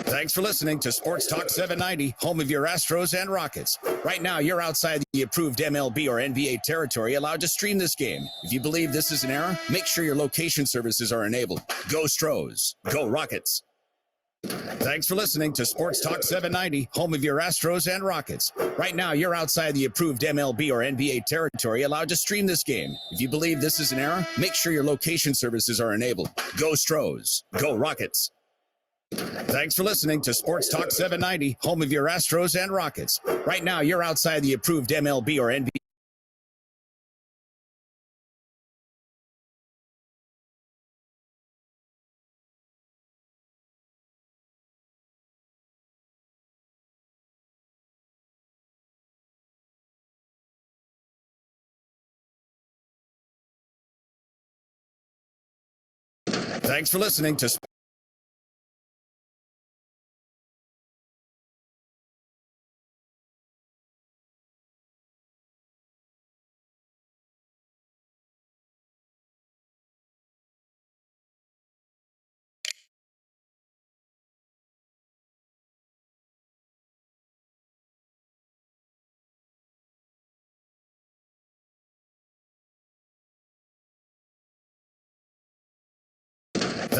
Thanks for listening to Sports Talk 790, home of your Astros and Rockets. Right now, you're outside the approved MLB or NBA territory allowed to stream this game. If you believe this is an error, make sure your location services are enabled. Go Stros. Go Rockets. Thanks for listening to Sports Talk 790, home of your Astros and Rockets. Right now, you're outside the approved MLB or NBA territory allowed to stream this game. If you believe this is an error, make sure your location services are enabled. Go Stros. Go Rockets. Thanks for listening to Sports Talk 790, home of your Astros and Rockets. Right now, you're outside the approved MLB or NBA. Thanks for listening to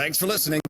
Thanks for listening.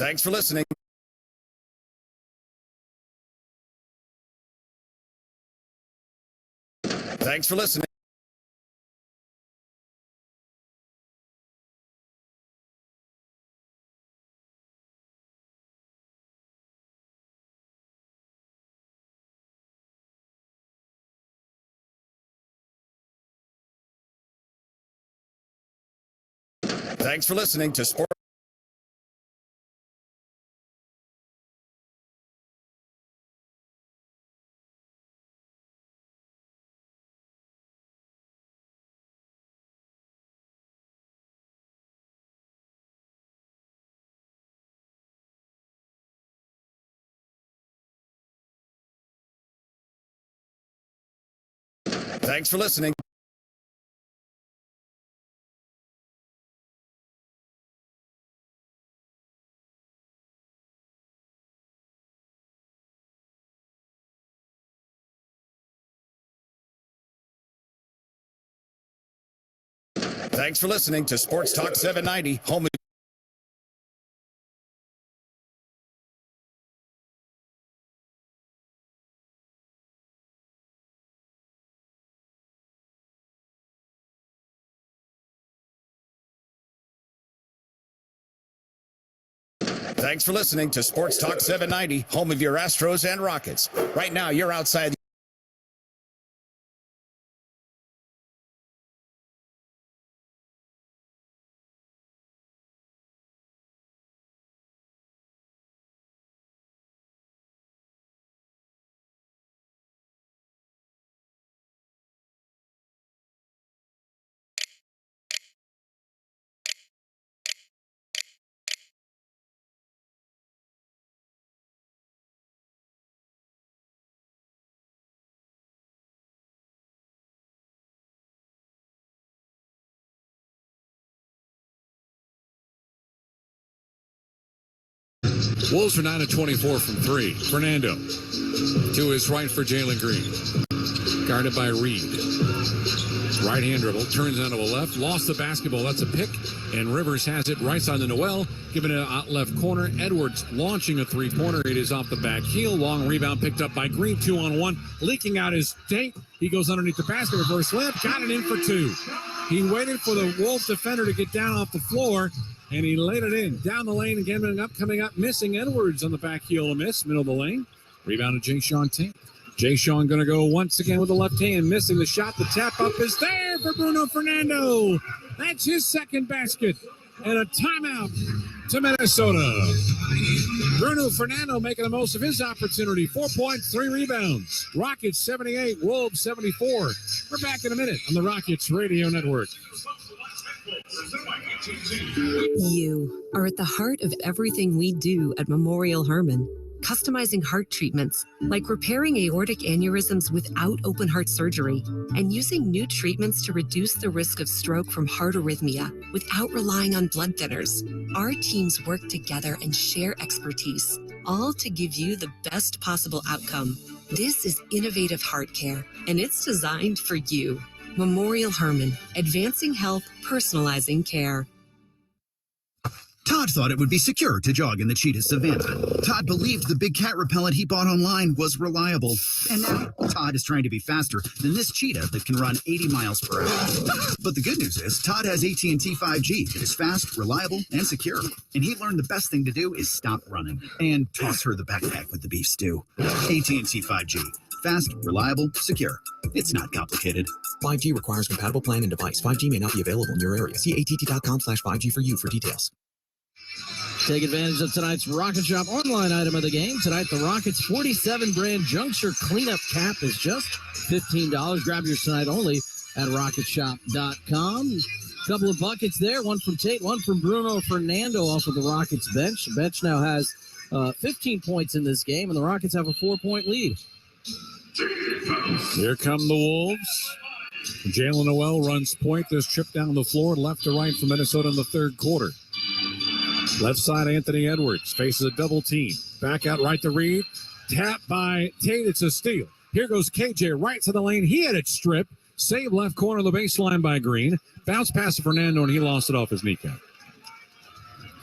Thanks for listening. Thanks for listening. Thanks for listening to Sports. Thanks for listening. Thanks for listening to Sports Talk 790, home of Thanks for listening to Sports Talk 790, home of your Astros and Rockets. Right now, you're outside. Wolves are 9 of 24 from 3. Fernando to his right for Jalen Green. Guarded by Reed. Right-hand dribble, turns onto a left, lost the basketball. That's a pick, and Rivers has it right side to Noel, giving it out left corner. Edwards launching a three-pointer. It is off the back heel. Long rebound picked up by Green, 2-on-1. Leaking out his tank. He goes underneath the basket, reverse left, got it in for two. He waited for the Wolves defender to get down off the floor, and he laid it in. Down the lane again, coming up, missing Edwards on the back heel to miss, middle of the lane. Rebound to Jay-Sean Tate. Jay-Sean going to go once again with the left hand, missing the shot. The tap up is there for Bruno Fernando. That's his second basket. And a timeout to Minnesota. Bruno Fernando making the most of his opportunity. 4 points, 3 rebounds. Rockets 78, Wolves 74. We're back in a minute on the Rockets Radio Network. You are at the heart of everything we do at Memorial Hermann. Customizing heart treatments, like repairing aortic aneurysms without open heart surgery, and using new treatments to reduce the risk of stroke from heart arrhythmia without relying on blood thinners. Our teams work together and share expertise, all to give you the best possible outcome. This is innovative heart care, and it's designed for you. Memorial Hermann, advancing health, personalizing care. Todd thought it would be secure to jog in the cheetah savanna. Todd believed the big cat repellent he bought online was reliable. And now Todd is trying to be faster than this cheetah that can run 80 miles per hour. But the good news is Todd has AT&T 5G that is fast, reliable, and secure. And he learned the best thing to do is stop running and toss her the backpack with the beef stew. AT&T 5G. Fast, reliable, secure. It's not complicated. 5G requires compatible plan and device. 5G may not be available in your area. See att.com/5G for you for details. Take advantage of tonight's Rocket Shop online item of the game. Tonight, the Rockets 47 brand Juncture cleanup cap is just $15. Grab yours tonight only at rocketshop.com. Couple of buckets there, one from Tate, one from Bruno Fernando off of the Rockets bench. The bench now has 15 points in this game, and the Rockets have a 4-point lead. Here come the Wolves. Jalen Noel runs point. This trip down the floor, left to right for Minnesota in the third quarter. Left side, Anthony Edwards faces a double team. Back out right to Reed. Tap by Tate. It's a steal. Here goes KJ right to the lane. He had it stripped. Save left corner of the baseline by Green. Bounce pass to Fernando, and he lost it off his kneecap.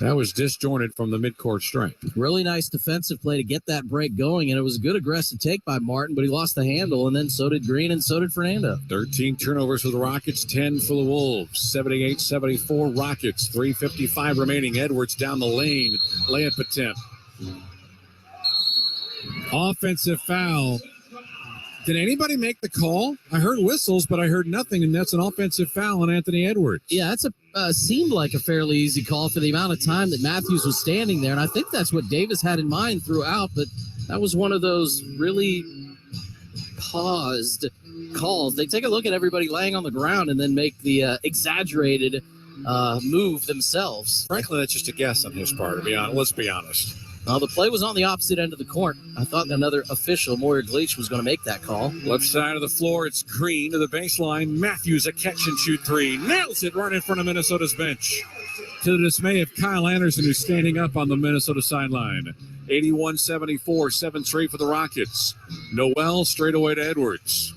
That was disjointed from the midcourt stripe. Really nice defensive play to get that break going, and it was a good aggressive take by Martin, but he lost the handle, and then so did Green, and so did Fernando. 13 turnovers for the Rockets, 10 for the Wolves. 78-74 Rockets, 3:55 remaining. Edwards down the lane, layup attempt. Offensive foul. Did anybody make the call? I heard whistles, but I heard nothing, and that's an offensive foul on Anthony Edwards. Yeah, that's seemed like a fairly easy call for the amount of time that Matthews was standing there, and I think that's what Davis had in mind throughout, but that was one of those really paused calls. They take a look at everybody laying on the ground and then make the exaggerated move themselves. Frankly, that's just a guess on his part, to be honest. Let's be honest. The play was on the opposite end of the court. I thought another official, Moyer Gleich, was going to make that call. Left side of the floor, it's Green to the baseline. Matthews, a catch-and-shoot three. Nails it right in front of Minnesota's bench. To the dismay of Kyle Anderson, who's standing up on the Minnesota sideline. 81-74, 7 straight for the Rockets. Noel straight away to Edwards.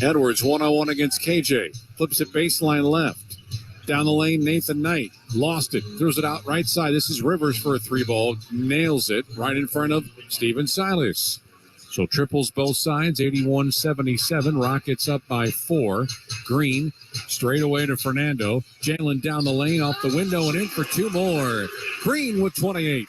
Edwards, one-on-one against KJ. Flips it baseline left. Down the lane, Nathan Knight. Lost it. Throws it out right side. This is Rivers for a three ball. Nails it right in front of Steven Silas. So triples both sides, 81-77. Rockets up by 4. Green straight away to Fernando. Jalen down the lane, off the window, and in for 2 more. Green with 28.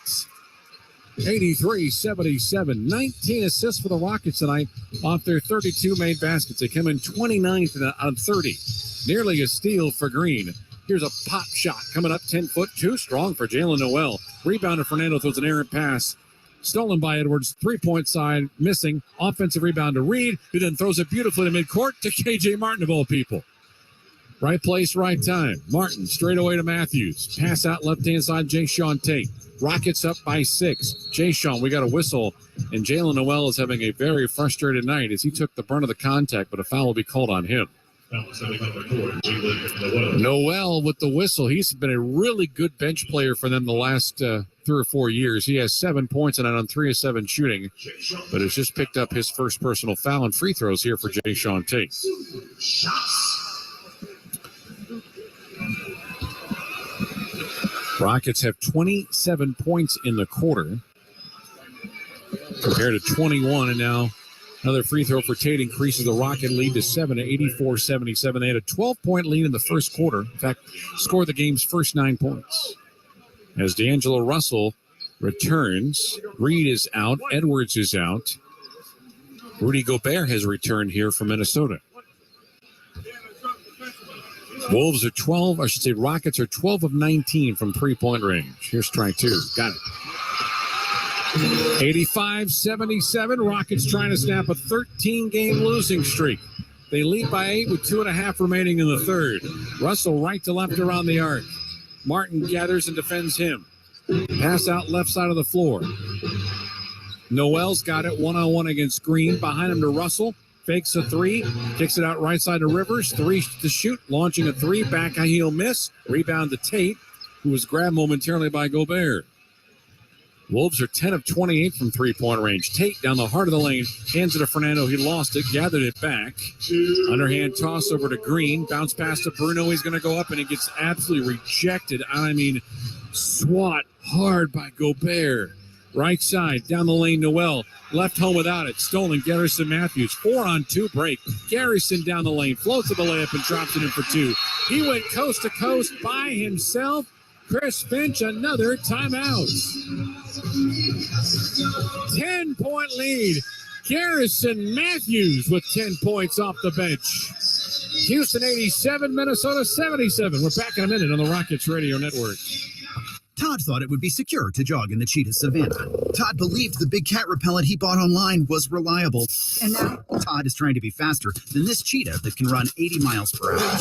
83-77. 19 assists for the Rockets tonight off their 32 made baskets. They come in 29th on 30. Nearly a steal for Green. Here's a pop shot coming up 10 foot, too strong for Jalen Noel. Rebound to Fernando, throws an errant pass. Stolen by Edwards, 3-point side, missing. Offensive rebound to Reed, who then throws it beautifully to midcourt to KJ Martin of all people. Right place, right time. Martin straight away to Matthews. Pass out left-hand side, Jay-Sean Tate. Rockets up by 6. Jay-Sean, we got a whistle, and Jalen Noel is having a very frustrated night as he took the brunt of the contact, but a foul will be called on him. Noel with the whistle. He's been a really good bench player for them the last 3 or 4 years. He has 7 points and on 3 of 7 shooting, but has just picked up his first personal foul and free throws here for Jay-Sean Tate. Rockets have 27 points in the quarter compared to 21, and now another free throw for Tate increases the Rocket lead to 7 at 84-77. They had a 12-point lead in the first quarter. In fact, scored the game's first 9 points. As D'Angelo Russell returns, Reed is out, Edwards is out. Rudy Gobert has returned here from Minnesota. Wolves are 12, I should say Rockets are 12 of 19 from three-point range. Here's try two. Got it. 85-77. Rockets trying to snap a 13-game losing streak. They lead by 8 with 2.5 remaining in the third. Russell right to left around the arc. Martin gathers and defends him. Pass out left side of the floor. Noel's got it one-on-one against Green. Behind him to Russell. Fakes a three. Kicks it out right side to Rivers. 3 to shoot. Launching a three. Back high heel miss. Rebound to Tate, who was grabbed momentarily by Gobert. Wolves are 10 of 28 from three-point range. Tate down the heart of the lane. Hands it to Fernando. He lost it. Gathered it back. Underhand toss over to Green. Bounce pass to Bruno. He's going to go up, and it gets absolutely rejected. I mean, swat hard by Gobert. Right side, down the lane, Noel. Left home without it. Stolen, Garrison Matthews. 4-on-2 break. Garrison down the lane. Floats to the layup and drops it in for 2. He went coast to coast by himself. Chris Finch, another timeout. 10-point lead. Garrison Matthews with 10 points off the bench. Houston 87, Minnesota 77. We're back in a minute on the Rockets Radio Network. Todd thought it would be secure to jog in the cheetah savanna. Todd believed the big cat repellent he bought online was reliable. And now Todd is trying to be faster than this cheetah that can run 80 miles per hour.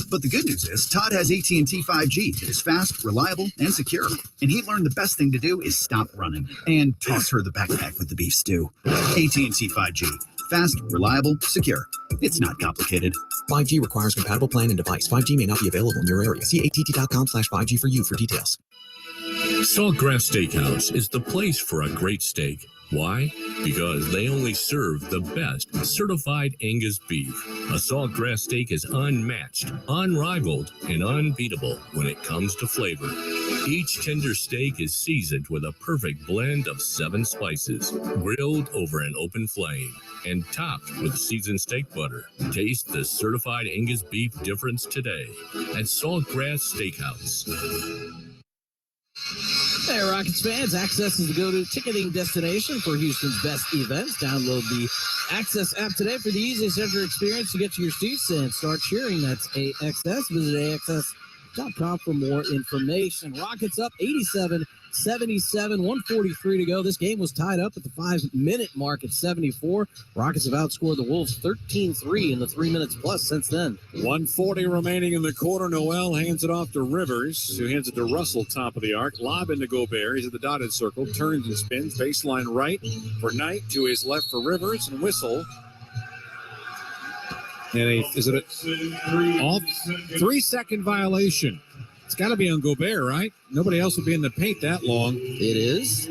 But the good news is Todd has AT&T 5G. It is fast, reliable, and secure. And he learned the best thing to do is stop running and toss her the backpack with the beef stew. AT&T 5G. Fast, reliable, secure. It's not complicated. 5G requires compatible plan and device. 5G may not be available in your area. See att.com/5G for you for details. Saltgrass Steakhouse is the place for a great steak. Why? Because they only serve the best certified Angus beef. A Saltgrass steak is unmatched, unrivaled, and unbeatable when it comes to flavor. Each tender steak is seasoned with a perfect blend of 7 spices, grilled over an open flame, and topped with seasoned steak butter. Taste the certified Angus beef difference today at Saltgrass Steakhouse. Hey, Rockets fans, Access is the go-to ticketing destination for Houston's best events. Download the Access app today for the easiest ever experience to get to your seats and start cheering. That's AXS. Visit AXS.com for more information. Rockets up 87-77, 143 to go. This game was tied up at the 5-minute mark at 74. Rockets have outscored the Wolves 13-3 in the 3 minutes plus since then. 1:40 remaining in the quarter. Noel hands it off to Rivers, who hands it to Russell, top of the arc. Lob into Gobert. He's at the dotted circle. Turns and spins. Baseline right for Knight. To his left for Rivers. And whistle. And is it a 3-second violation? It's got to be on Gobert, right? Nobody else would be in the paint that long. It is.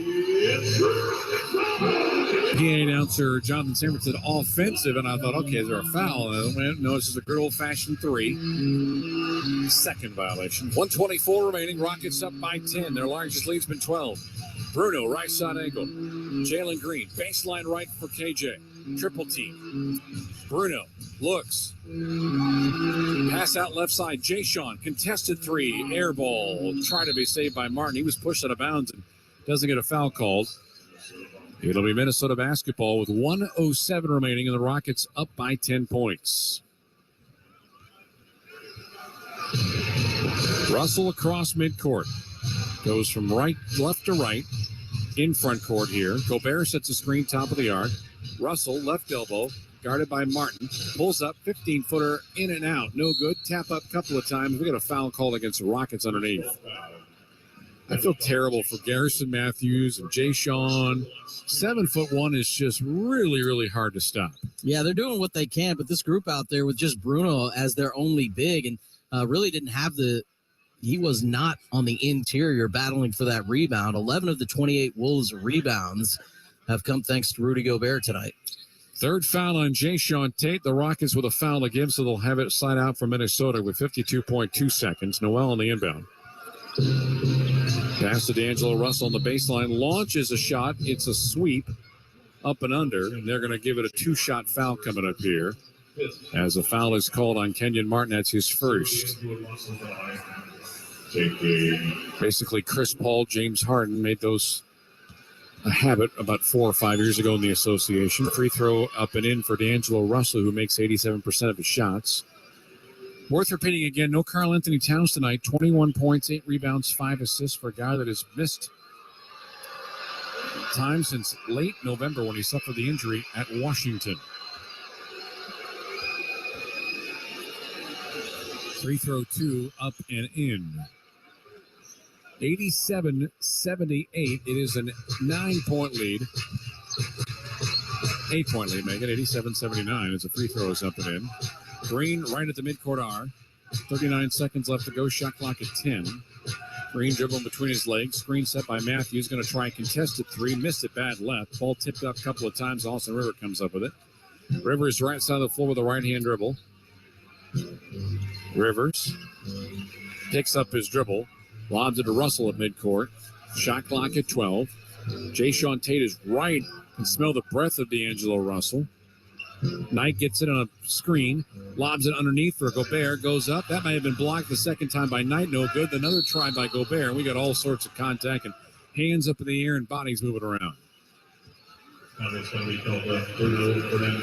PA announcer Jonathan Sanford said offensive, and I thought, okay, is there a foul? No, this is a good old-fashioned 3. Second violation. 1:24 remaining. Rockets up by 10. Their largest lead's been 12. Bruno, right side angle. Jalen Green, baseline right for KJ. Triple team. Bruno looks. Pass out left side. Jay-Sean, contested 3. Air ball. Trying to be saved by Martin. He was pushed out of bounds and doesn't get a foul called. It'll be Minnesota basketball with 1:07 remaining, and the Rockets up by 10 points. Russell across midcourt. Goes from left to right. In front court here. Gobert sets a screen top of the arc. Russell, left elbow, guarded by Martin. Pulls up, 15-footer, in and out. No good. Tap up a couple of times. We got a foul called against the Rockets underneath. I feel terrible for Garrison Matthews and Jay-Sean. 7'1" is just really, really hard to stop. Yeah, they're doing what they can, but this group out there with just Bruno as their only big and really didn't have he was not on the interior battling for that rebound. 11 of the 28 Wolves rebounds have come thanks to Rudy Gobert tonight. Third foul on Jay-Sean Tate. The Rockets with a foul again, so they'll have it slide out for Minnesota with 52.2 seconds. Noel on the inbound. Pass to D'Angelo Russell on the baseline. Launches a shot. It's a sweep up and under. And they're going to give it a 2-shot foul coming up here. As a foul is called on Kenyon Martin. That's his first. Basically, Chris Paul, James Harden made those a habit about 4 or 5 years ago in the association. Free throw up and in for D'Angelo Russell, who makes 87% of his shots. Worth repeating again, no Karl Anthony Towns tonight. 21 points, 8 rebounds, 5 assists for a guy that has missed time since late November when he suffered the injury at Washington. Free throw 2 up and in. 87-78. It is a 9-point lead. 8-point lead, make it 87-79 as the free throw is up and in. Green right at the midcourt arc. 39 seconds left to go. Shot clock at 10. Green dribbling between his legs. Screen set by Matthews. Going to try a contested 3. Missed it bad left. Ball tipped up a couple of times. Austin Rivers comes up with it. Rivers right side of the floor with a right-hand dribble. Rivers picks up his dribble. Lobs it to Russell at midcourt. Shot clock at 12. Jayshawn Tate is right. Can smell the breath of D'Angelo Russell. Knight gets it on a screen. Lobs it underneath for Gobert. Goes up. That may have been blocked the second time by Knight. No good. Another try by Gobert. We got all sorts of contact and hands up in the air and bodies moving around.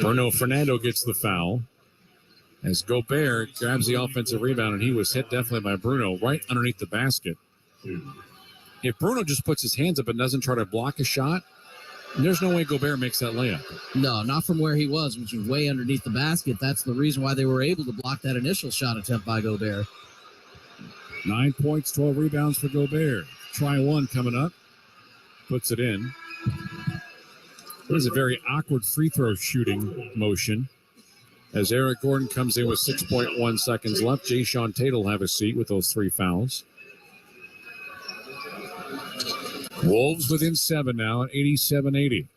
Bruno Fernando gets the foul. As Gobert grabs the offensive rebound, and he was hit definitely by Bruno right underneath the basket. If Bruno just puts his hands up and doesn't try to block a shot, there's no way Gobert makes that layup. No, not from where he was, which was way underneath the basket. That's the reason why they were able to block that initial shot attempt by Gobert. 9 points, 12 rebounds for Gobert. Try one coming up. Puts it in. It was a very awkward free throw shooting motion. As Eric Gordon comes in with 6.1 seconds left, Jayshawn Tate will have a seat with those 3 fouls. Wolves within 7 now at 87-80.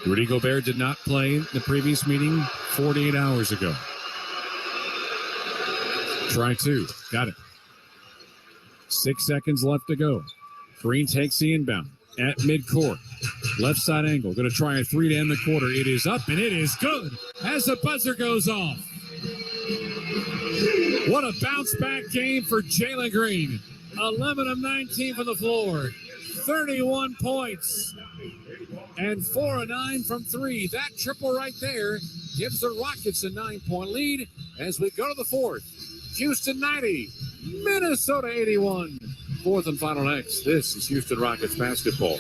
Rudy Gobert did not play the previous meeting 48 hours ago. Try 2. Got it. 6 seconds left to go. Green takes the inbound at midcourt. Left side angle. Going to try a 3 to end the quarter. It is up and it is good as the buzzer goes off. What a bounce back game for Jalen Green. 11 of 19 from the floor. 31 points. And 4 of 9 from 3. That triple right there gives the Rockets a 9-point lead as we go to the 4th. Houston 90, Minnesota 81. 4th and final next. This is Houston Rockets basketball.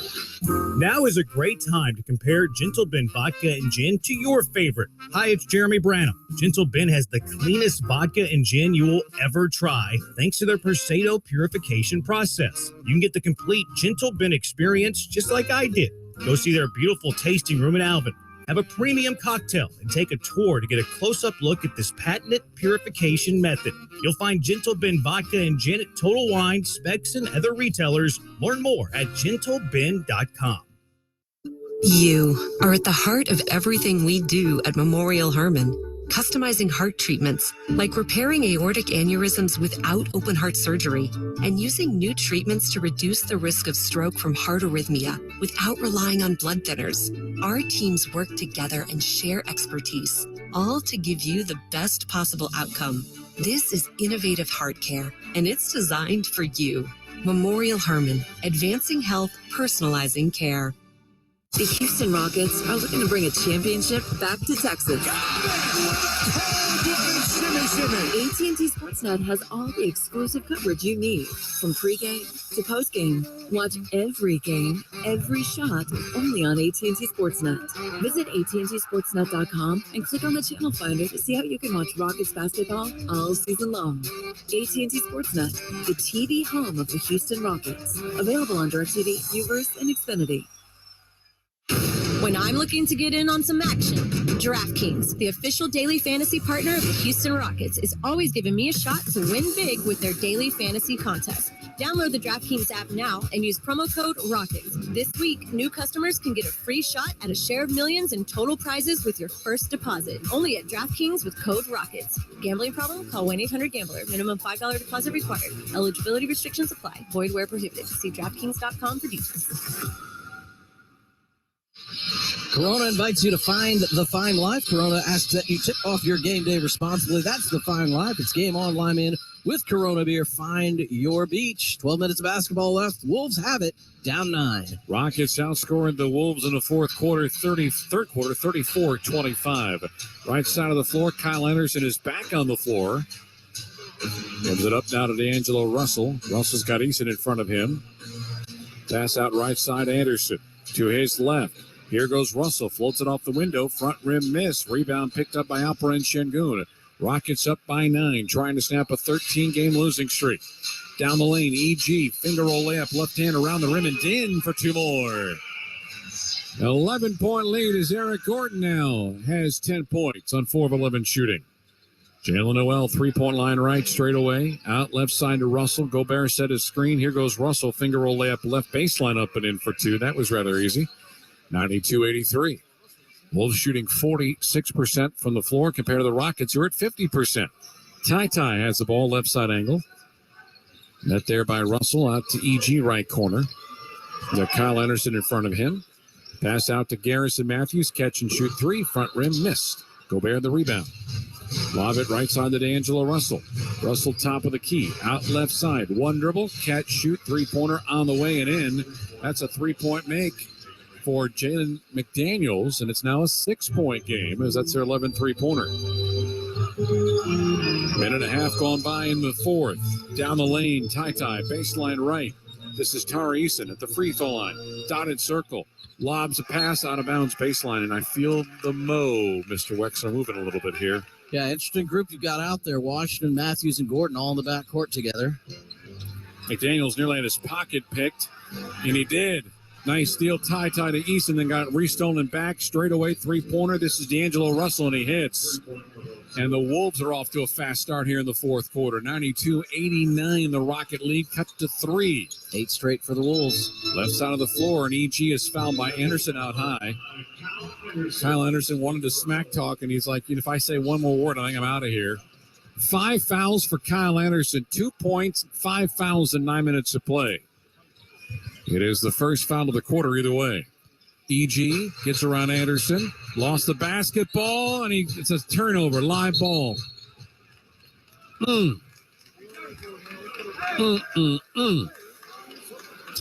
Now is a great time to compare Gentle Ben vodka and gin to your favorite. Hi, it's Jeremy Branham. Gentle Ben has the cleanest vodka and gin you will ever try, thanks to their Persado purification process. You can get the complete Gentle Ben experience just like I did. Go see their beautiful tasting room in Alvin. Have a premium cocktail and take a tour to get a close-up look at this patented purification method. You'll find Gentle Ben vodka and gin at Total Wine, Specs, and other retailers. Learn more at gentleben.com. You are at the heart of everything we do at Memorial Hermann. Customizing heart treatments, like repairing aortic aneurysms without open heart surgery, and using new treatments to reduce the risk of stroke from heart arrhythmia without relying on blood thinners. Our teams work together and share expertise, all to give you the best possible outcome. This is innovative heart care, and it's designed for you. Memorial Hermann, advancing health, personalizing care. The Houston Rockets are looking to bring a championship back to Texas. AT&T Sportsnet has all the exclusive coverage you need, from pregame to postgame. Watch every game, every shot, only on AT&T Sportsnet. Visit AT&TSportsnet.com and click on the channel finder to see how you can watch Rockets basketball all season long. AT&T Sportsnet, the TV home of the Houston Rockets. Available on DirecTV, Uverse, and Xfinity. When I'm looking to get in on some action, DraftKings, the official daily fantasy partner of the Houston Rockets, is always giving me a shot to win big with their daily fantasy contest. Download the DraftKings app now and use promo code ROCKETS. This week, new customers can get a free shot at a share of millions in total prizes with your first deposit. Only at DraftKings with code ROCKETS. Gambling problem? Call 1-800-GAMBLER. Minimum $5 deposit required. Eligibility restrictions apply. Void where prohibited. See DraftKings.com for details. Corona invites you to find the fine life. Corona asks that you tip off your game day responsibly. That's the fine life. It's game on, lime in with Corona beer. Find your beach. 12 minutes of basketball left. Wolves have it, down 9. Rockets outscoring the Wolves in the third quarter, 34-25. Right side of the floor, Kyle Anderson is back on the floor. Gives it up now to D'Angelo Russell. Russell's got Eason in front of him. Pass out right side, Anderson to his left. Here goes Russell, floats it off the window, front rim miss. Rebound picked up by Alperen Şengün. Rockets up by 9, trying to snap a 13-game losing streak. Down the lane, EG, finger roll layup, left hand around the rim and in for 2 more. 11-point lead as Eric Gordon now has 10 points on 4 of 11 shooting. Jalen Noel, 3-point line right, straight away. Out left side to Russell. Gobert set his screen. Here goes Russell, finger roll layup, left baseline up and in for 2. That was rather easy. 92-83. Wolves shooting 46% from the floor compared to the Rockets, who are at 50%. Ty has the ball, left side angle. Net there by Russell, out to EG right corner. Got Kyle Anderson in front of him. Pass out to Garrison Matthews, catch and shoot 3, front rim missed. Gobert the rebound. Lob it right side to D'Angelo Russell. Russell top of the key, out left side. 1 dribble, catch, shoot, 3-pointer on the way and in. That's a 3-point make for Jalen McDaniels, and it's now a 6-point game as that's their 11th 3-pointer. Minute and a half gone by in the fourth. Down the lane, Ty, baseline right. This is Tari Eason at the free throw line. Dotted circle. Lobs a pass out of bounds baseline, and I feel the Mr. Wexler moving a little bit here. Yeah, interesting group you've got out there. Washington, Matthews, and Gordon all in the backcourt together. McDaniels nearly had his pocket picked, and he did. Nice steal, Ty to Eason, then got restolen back, straight away, 3-pointer. This is D'Angelo Russell, and he hits. And the Wolves are off to a fast start here in the fourth quarter. 92-89, the Rocket lead cut to 3. 8 straight for the Wolves. Left side of the floor, and EG is fouled by Anderson out high. Kyle Anderson wanted to smack talk, and he's like, if I say one more word, I think I'm out of here. 5 fouls for Kyle Anderson, 2 points, 5 fouls in 9 minutes of play. It is the first foul of the quarter either way. EG gets around Anderson, lost the basketball, and it's a turnover, live ball.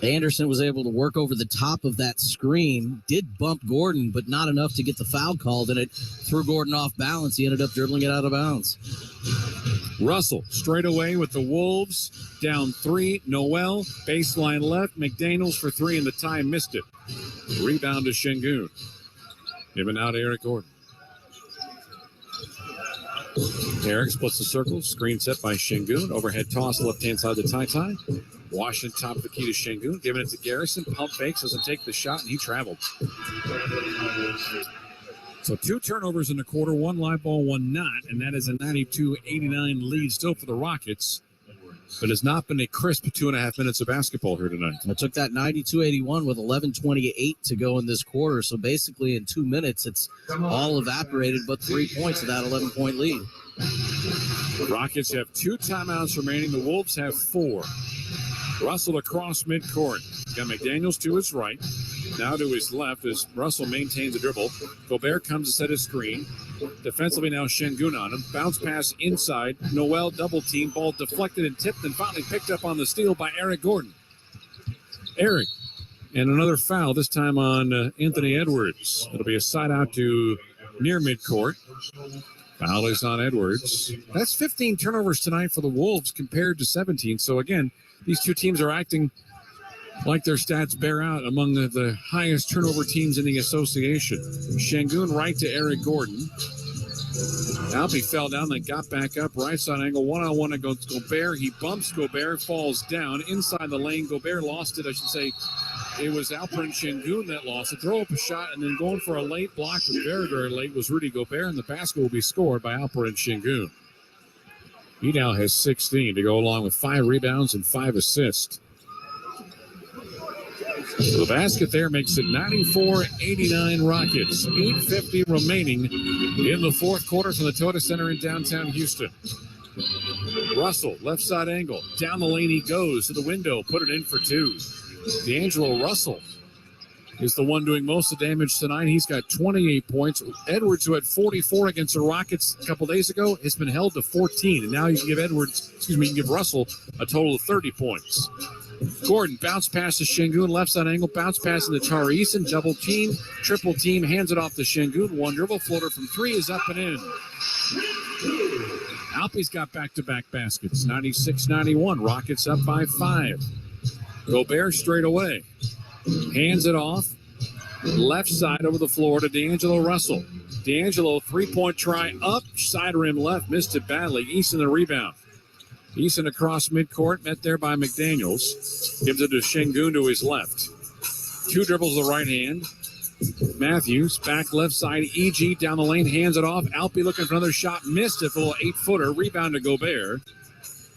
Anderson was able to work over the top of that screen, did bump Gordon, but not enough to get the foul called, and it threw Gordon off balance. He ended up dribbling it out of bounds. Russell straight away with the Wolves, down 3. Noel, baseline left. McDaniels for 3, and the time missed it. Rebound to Şengün. Giving out Eric Gordon. Eric splits the circle. Screen set by Şengün. Overhead toss left-hand side to Ty. Washington top of the key to Şengün. Giving it to Garrison. Pump fakes. Doesn't take the shot, and he traveled. So 2 turnovers in the quarter. 1 live ball, 1 not. And that is a 92-89 lead still for the Rockets. But it's not been a crisp 2.5 minutes of basketball here tonight. I took that 92-81 with 11:28 to go in this quarter. So basically in 2 minutes, it's all evaporated but 3 points of that 11-point lead. The Rockets have 2 timeouts remaining. The Wolves have 4. Russell across midcourt. Got McDaniels to his right. Now to his left as Russell maintains the dribble. Gobert comes to set his screen. Defensively now Şengün on him. Bounce pass inside. Noel double team. Ball deflected and tipped and finally picked up on the steal by Eric Gordon. Eric. And another foul, this time on Anthony Edwards. It'll be a side out to near midcourt. Foul is on Edwards. That's 15 turnovers tonight for the Wolves compared to 17. So again, these two teams are acting like their stats bear out among the highest turnover teams in the association. Şengün right to Eric Gordon. Alpi fell down, then got back up. Right side angle, one-on-one against Gobert. He bumps Gobert, falls down. Inside the lane, Gobert lost it. I should say it was Alperen Şengün that lost it. Throw up a shot, and then going for a late block, very, very late, was Rudy Gobert, and the basket will be scored by Alperen Şengün. He now has 16 to go along with 5 rebounds and 5 assists. So the basket there makes it 94-89 Rockets. 8:50 remaining in the fourth quarter from the Toyota Center in downtown Houston. Russell, left side angle. Down the lane he goes to the window. Put it in for 2. D'Angelo Russell is the one doing most of the damage tonight. He's got 28 points. Edwards, who had 44 against the Rockets a couple days ago, has been held to 14. And now you can give Russell a total of 30 points. Gordon, bounce pass to Şengün, left side angle, bounce pass into Tari Eason, double team, triple team, hands it off to Şengün. One dribble, floater from 3 is up and in. Alpe's got back-to-back baskets, 96-91. Rockets up by 5. Gobert straight away. Hands it off. Left side over the floor to D'Angelo Russell. D'Angelo, three-point try up, side rim left, missed it badly. Eason the rebound. Eason across midcourt, met there by McDaniels. Gives it to Şengün to his left. 2 dribbles to the right hand. Matthews, back left side. EG down the lane, hands it off. Alpe looking for another shot, missed it. A little 8-footer. Rebound to Gobert.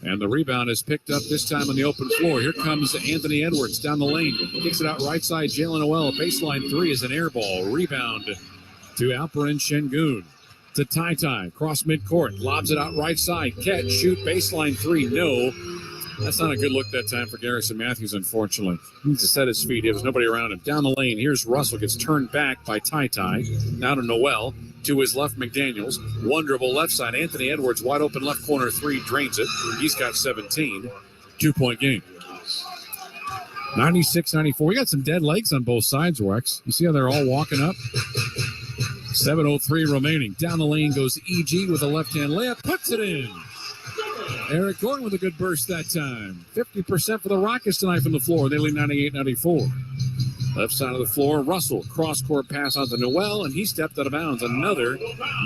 And the rebound is picked up this time on the open floor. Here comes Anthony Edwards down the lane. Kicks it out right side. Jalen Noel. Baseline 3 is an air ball. Rebound to Alperen Şengün. To Ty. Cross midcourt. Lobs it out right side. Catch, shoot, baseline 3. No. That's not a good look that time for Garrison Matthews, unfortunately. He needs to set his feet. There was nobody around him. Down the lane, here's Russell. Gets turned back by Ty. Now to Noel. To his left, McDaniels. 1 dribble left side. Anthony Edwards, wide open left corner 3, drains it. He's got 17. 2-point game. 96-94. We got some dead legs on both sides, Rex. You see how they're all walking up? 7:03 remaining. Down the lane goes EG with a left-hand layup. Puts it in. Eric Gordon with a good burst that time. 50% for the Rockets tonight from the floor. They lead 98-94. Left side of the floor, Russell. Cross-court pass out to Noel, and he stepped out of bounds. Another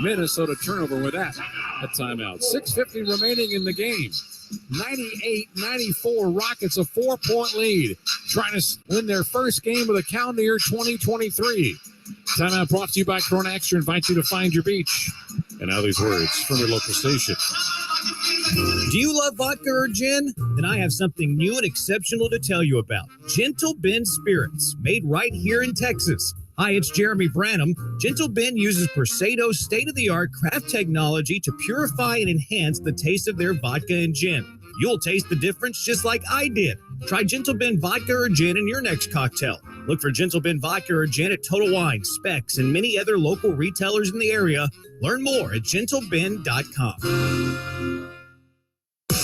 Minnesota turnover with that. A timeout. 6:50 remaining in the game. 98-94. Rockets a 4-point lead. Trying to win their first game of the calendar year 2023. Timeout brought to you by Corona Extra. Invite you to find your beach. And now these words from your local station. Do you love vodka or gin? Then I have something new and exceptional to tell you about. Gentle Ben Spirits, made right here in Texas. Hi, it's Jeremy Branham. Gentle Ben uses Perseido's state-of-the-art craft technology to purify and enhance the taste of their vodka and gin. You'll taste the difference just like I did. Try Gentle Ben vodka or gin in your next cocktail. Look for Gentle Ben vodka or gin at Total Wine, Specs, and many other local retailers in the area. Learn more at gentleben.com.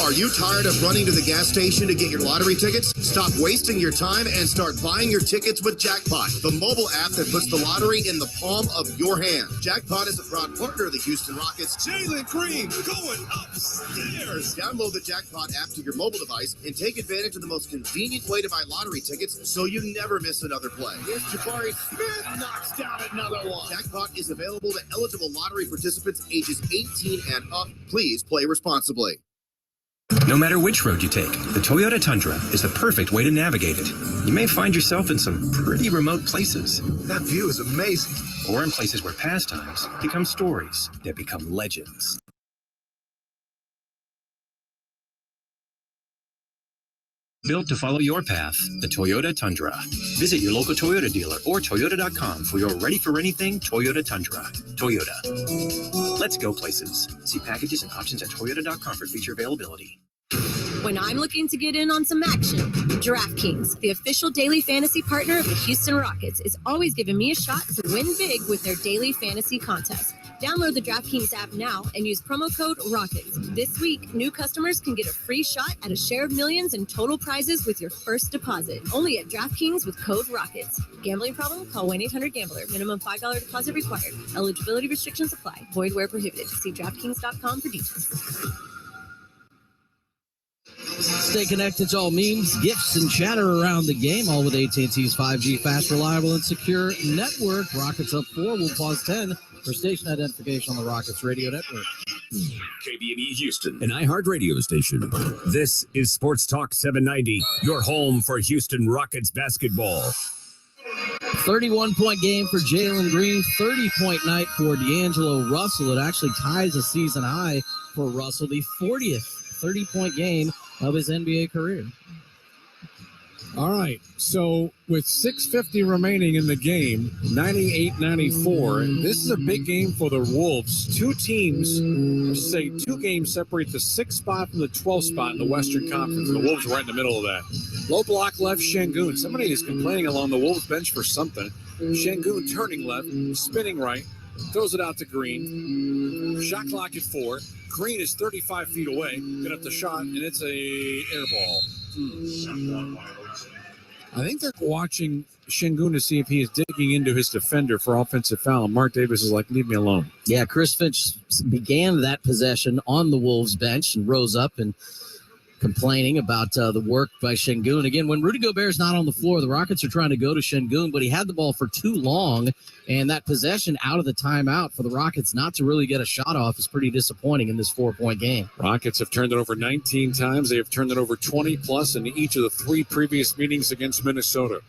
Are you tired of running to the gas station to get your lottery tickets? Stop wasting your time and start buying your tickets with Jackpot, the mobile app that puts the lottery in the palm of your hand. Jackpot is a proud partner of the Houston Rockets. Jalen Green going upstairs. Download the Jackpot app to your mobile device and take advantage of the most convenient way to buy lottery tickets so you never miss another play. Here's Jabari Smith knocks down another one. Jackpot is available to eligible lottery participants ages 18 and up. Please play responsibly. No matter which road you take, the Toyota Tundra is the perfect way to navigate it. You may find yourself in some pretty remote places. That view is amazing. Or in places where pastimes become stories that become legends. Built to follow your path, the Toyota Tundra. Visit your local Toyota dealer or Toyota.com for your ready-for-anything Toyota Tundra. Toyota. Let's go places. See packages and options at Toyota.com for feature availability. When I'm looking to get in on some action, DraftKings, the official daily fantasy partner of the Houston Rockets, is always giving me a shot to win big with their daily fantasy contest. Download the DraftKings app now and use promo code ROCKETS. This week, new customers can get a free shot at a share of millions in total prizes with your first deposit. Only at DraftKings with code ROCKETS. Gambling problem? Call 1-800-GAMBLER. Minimum $5 deposit required. Eligibility restrictions apply. Void where prohibited. See DraftKings.com for details. Stay connected to all memes, gifts, and chatter around the game, all with AT&T's 5G fast, reliable, and secure network. Rockets up 4. We'll pause 10 for station identification on the Rockets Radio Network. KBNE Houston, an iHeartRadio station. This is Sports Talk 790, your home for Houston Rockets basketball. 31-point game for Jalen Green, 30-point night for D'Angelo Russell. It actually ties a season high for Russell, the 40th 30-point game of his NBA career. All right, so with 6:50 remaining in the game, 98-94, this is a big game for the Wolves. Two games separate the 6th spot from the 12th spot in the Western Conference. The Wolves are right in the middle of that. Low block left, Şengün. Somebody is complaining along the Wolves bench for something. Şengün turning left, spinning right, throws it out to Green. Shot clock at 4. Green is 35 feet away. Get up the shot, and it's a air ball. I think they're watching Şengün to see if he is digging into his defender for offensive foul. Mark Davis is like, leave me alone. Yeah, Chris Finch began that possession on the Wolves bench and rose up and complaining about the work by Şengün. Again, when Rudy Gobert is not on the floor, the Rockets are trying to go to Şengün, but he had the ball for too long, and that possession out of the timeout for the Rockets not to really get a shot off is pretty disappointing in this 4-point game. Rockets have turned it over 19 times. They have turned it over 20-plus in each of the 3 previous meetings against Minnesota.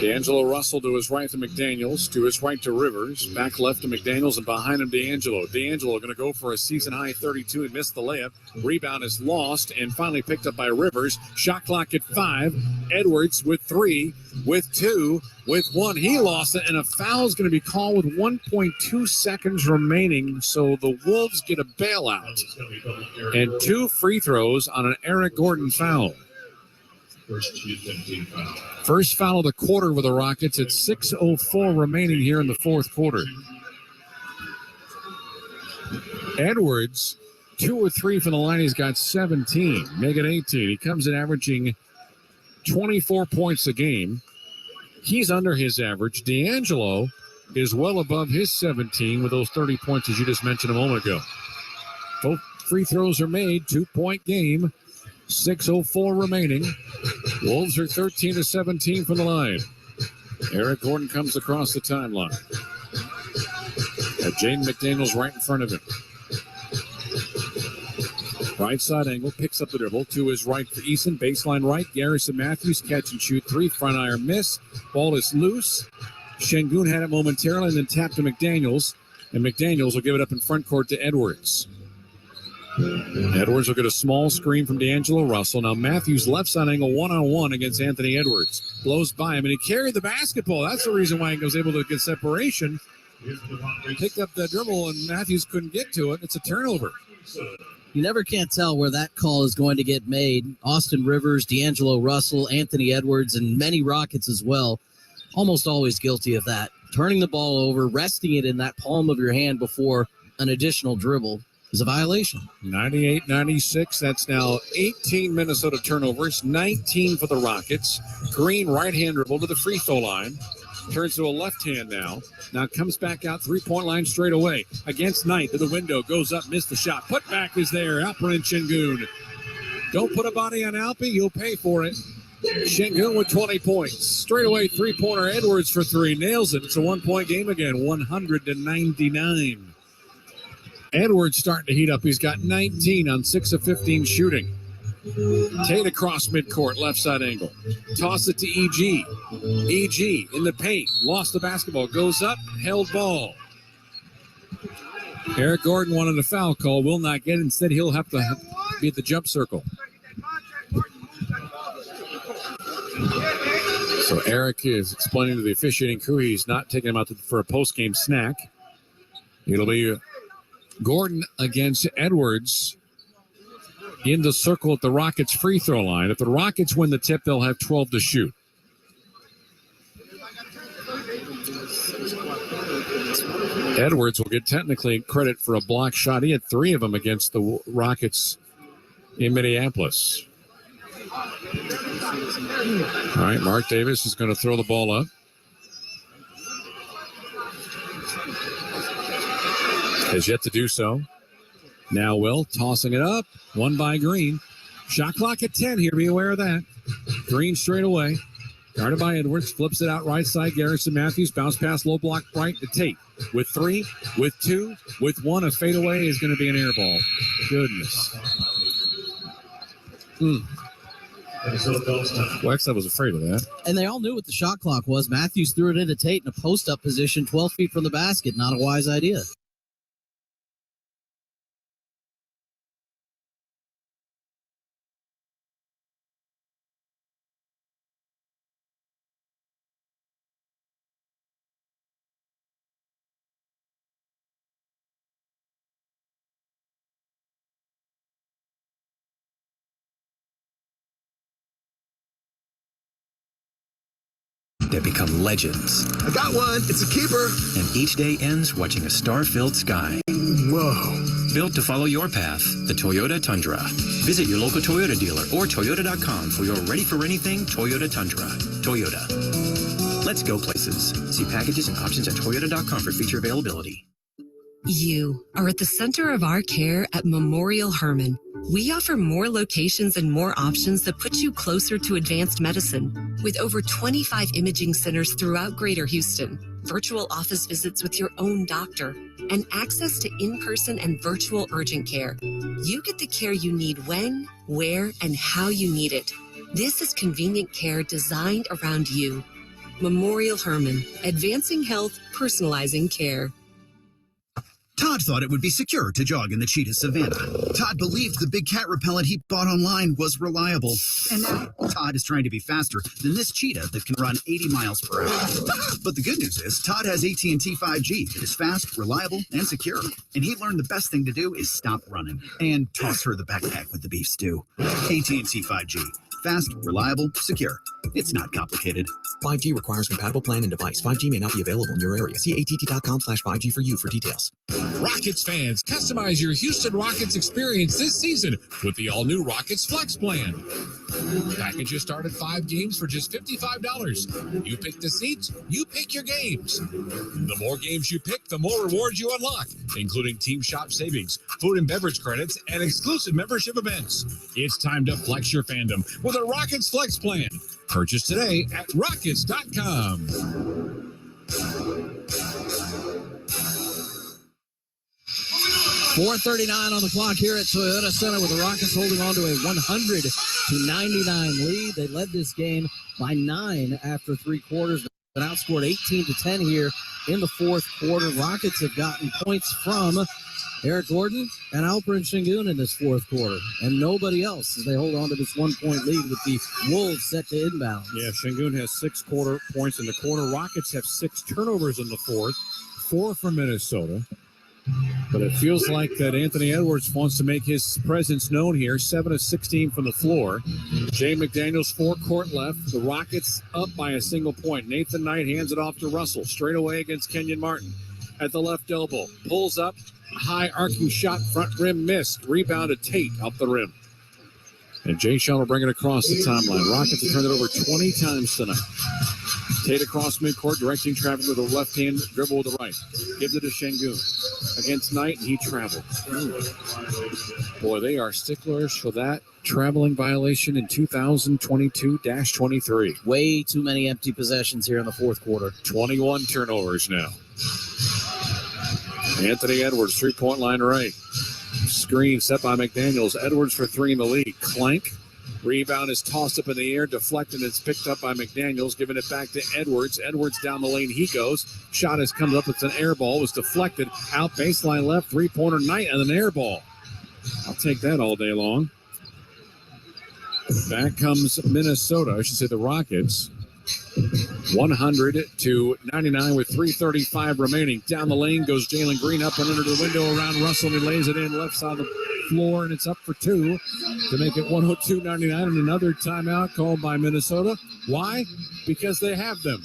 D'Angelo Russell to his right to McDaniels, to his right to Rivers, back left to McDaniels, and behind him D'Angelo. D'Angelo going to go for a season-high 32 and missed the layup. Rebound is lost and finally picked up by Rivers. Shot clock at 5. Edwards with 3, with 2, with 1. He lost it, and a foul is going to be called with 1.2 seconds remaining, so the Wolves get a bailout. And 2 free throws on an Eric Gordon foul. First foul of the quarter with the Rockets at 6:04 remaining here in the 4th quarter. Edwards, 2 or 3 from the line. He's got 17, make it 18. He comes in averaging 24 points a game. He's under his average. D'Angelo is well above his 17 with those 30 points, as you just mentioned a moment ago. Both free throws are made, 2-point game. 6:04 remaining. Wolves are 13-17 from the line. Eric Gordon comes across the timeline. Jaden McDaniels right in front of him. Right side angle, picks up the dribble to his right for Eason. Baseline right, Garrison Matthews, catch and shoot 3. Front iron miss. Ball is loose. Şengün had it momentarily and then tapped to McDaniels. And McDaniels will give it up in front court to Edwards. Edwards will get a small screen from D'Angelo Russell. Now Matthews left side angle one-on-one against Anthony Edwards. Blows by him, and he carried the basketball. That's the reason why he was able to get separation. Picked up the dribble, and Matthews couldn't get to it. It's a turnover. You never can't tell where that call is going to get made. Austin Rivers, D'Angelo Russell, Anthony Edwards, and many Rockets as well, almost always guilty of that. Turning the ball over, resting it in that palm of your hand before an additional dribble is a violation. 98-96. That's now 18 Minnesota turnovers, 19 for the Rockets. Green right-hand dribble to the free throw line. Turns to a left hand now. Now comes back out 3-point line straight away. Against Knight to the window. Goes up, missed the shot. Put back is there. Alperen Şengün. Don't put a body on Alpi. You'll pay for it. Şengün with 20 points. Straight away 3-pointer. Edwards for 3. Nails it. It's a 1-point game again. 100-99. Edwards starting to heat up. He's got 19 on 6 of 15 shooting. Tate across midcourt, left side angle. Toss it to EG. EG in the paint. Lost the basketball. Goes up. Held ball. Eric Gordon wanted a foul call. Will not get it. Instead, he'll have to be at the jump circle. So Eric is explaining to the officiating crew he's not taking him out for a post-game snack. It'll be Gordon against Edwards in the circle at the Rockets free throw line. If the Rockets win the tip, they'll have 12 to shoot. Edwards will get technically credit for a block shot. He had 3 of them against the Rockets in Minneapolis. All right, Mark Davis is going to throw the ball up. Has yet to do so. Now Will tossing it up. 1 by Green. Shot clock at 10 here. Be aware of that. Green straight away. Guarded by Edwards. Flips it out right side. Garrison Matthews. Bounce pass low block right to Tate. With 3, with 2, with 1. A fadeaway is going to be an air ball. Goodness. Wexler was afraid of that. And they all knew what the shot clock was. Matthews threw it into Tate in a post-up position 12 feet from the basket. Not a wise idea. They become legends. I got one. It's a keeper. And each day ends watching a star-filled sky. Whoa. Built to follow your path, the Toyota Tundra. Visit your local Toyota dealer or Toyota.com for your ready-for-anything Toyota Tundra. Toyota. Let's go places. See packages and options at Toyota.com for feature availability. You are at the center of our care at Memorial Hermann. We offer more locations and more options that put you closer to advanced medicine. With over 25 imaging centers throughout Greater Houston, virtual office visits with your own doctor, and access to in-person and virtual urgent care, you get the care you need when, where, and how you need it. This is convenient care designed around you. Memorial Hermann, advancing health, personalizing care. Todd thought it would be secure to jog in the cheetah savanna. Todd believed the big cat repellent he bought online was reliable. And now Todd is trying to be faster than this cheetah that can run 80 miles per hour. But the good news is Todd has AT&T 5G that is fast, reliable, and secure. And he learned the best thing to do is stop running and toss her the backpack with the beef stew. AT&T 5G. Fast, reliable, secure. It's not complicated. 5G requires compatible plan and device. 5G may not be available in your area. See att.com/5G for you for details. Rockets fans, customize your Houston Rockets experience this season with the all-new Rockets Flex Plan. Packages start at 5 games for just $55. You pick the seats, you pick your games. The more games you pick, the more rewards you unlock, including team shop savings, food and beverage credits, and exclusive membership events. It's time to flex your fandom with a Rockets Flex Plan. Purchase today at Rockets.com. 4:39 on the clock here at Toyota Center with the Rockets holding on to a 100-99 lead. They led this game by 9 after 3 quarters, but outscored 18-10 here in the fourth quarter. Rockets have gotten points from Eric Gordon and Alperen Sengun in this fourth quarter, and nobody else as they hold on to this 1-point lead with the Wolves set to inbound. Yeah, Sengun has 6 quarter points in the quarter. Rockets have 6 turnovers in the fourth, 4 for Minnesota. But it feels like that Anthony Edwards wants to make his presence known here. 7 of 16 from the floor. Jay McDaniels, 4 court left. The Rockets up by a single point. Nathan Knight hands it off to Russell. Straight away against Kenyon Martin. At the left elbow. Pulls up. High arcing shot. Front rim missed. Rebound to Tate up the rim. And Jay Sean will bring it across the timeline. Rockets have turned it over 20 times tonight. Tate across midcourt, directing traffic with a left-hand dribble with the right. Gives it to Sengun. Against Knight, and he traveled. Boy, they are sticklers for that traveling violation in 2022-23. Way too many empty possessions here in the fourth quarter. 21 turnovers now. Anthony Edwards, three-point line right. Screen set by McDaniels. Edwards for 3 in the lead. Clank. Rebound is tossed up in the air, deflected. It's picked up by McDaniels, giving it back to Edwards. Edwards down the lane he goes. Shot has come up. It's an air ball. Was deflected. Out baseline left. Three-pointer Knight and an air ball. I'll take that all day long. Back comes Minnesota. I should say the Rockets. 100-99 with 3:35 remaining. Down the lane goes Jalen Green up and under the window around Russell. And he lays it in left side of the floor, and it's up for 2 to make it 102-99. And another timeout called by Minnesota. Why? Because they have them.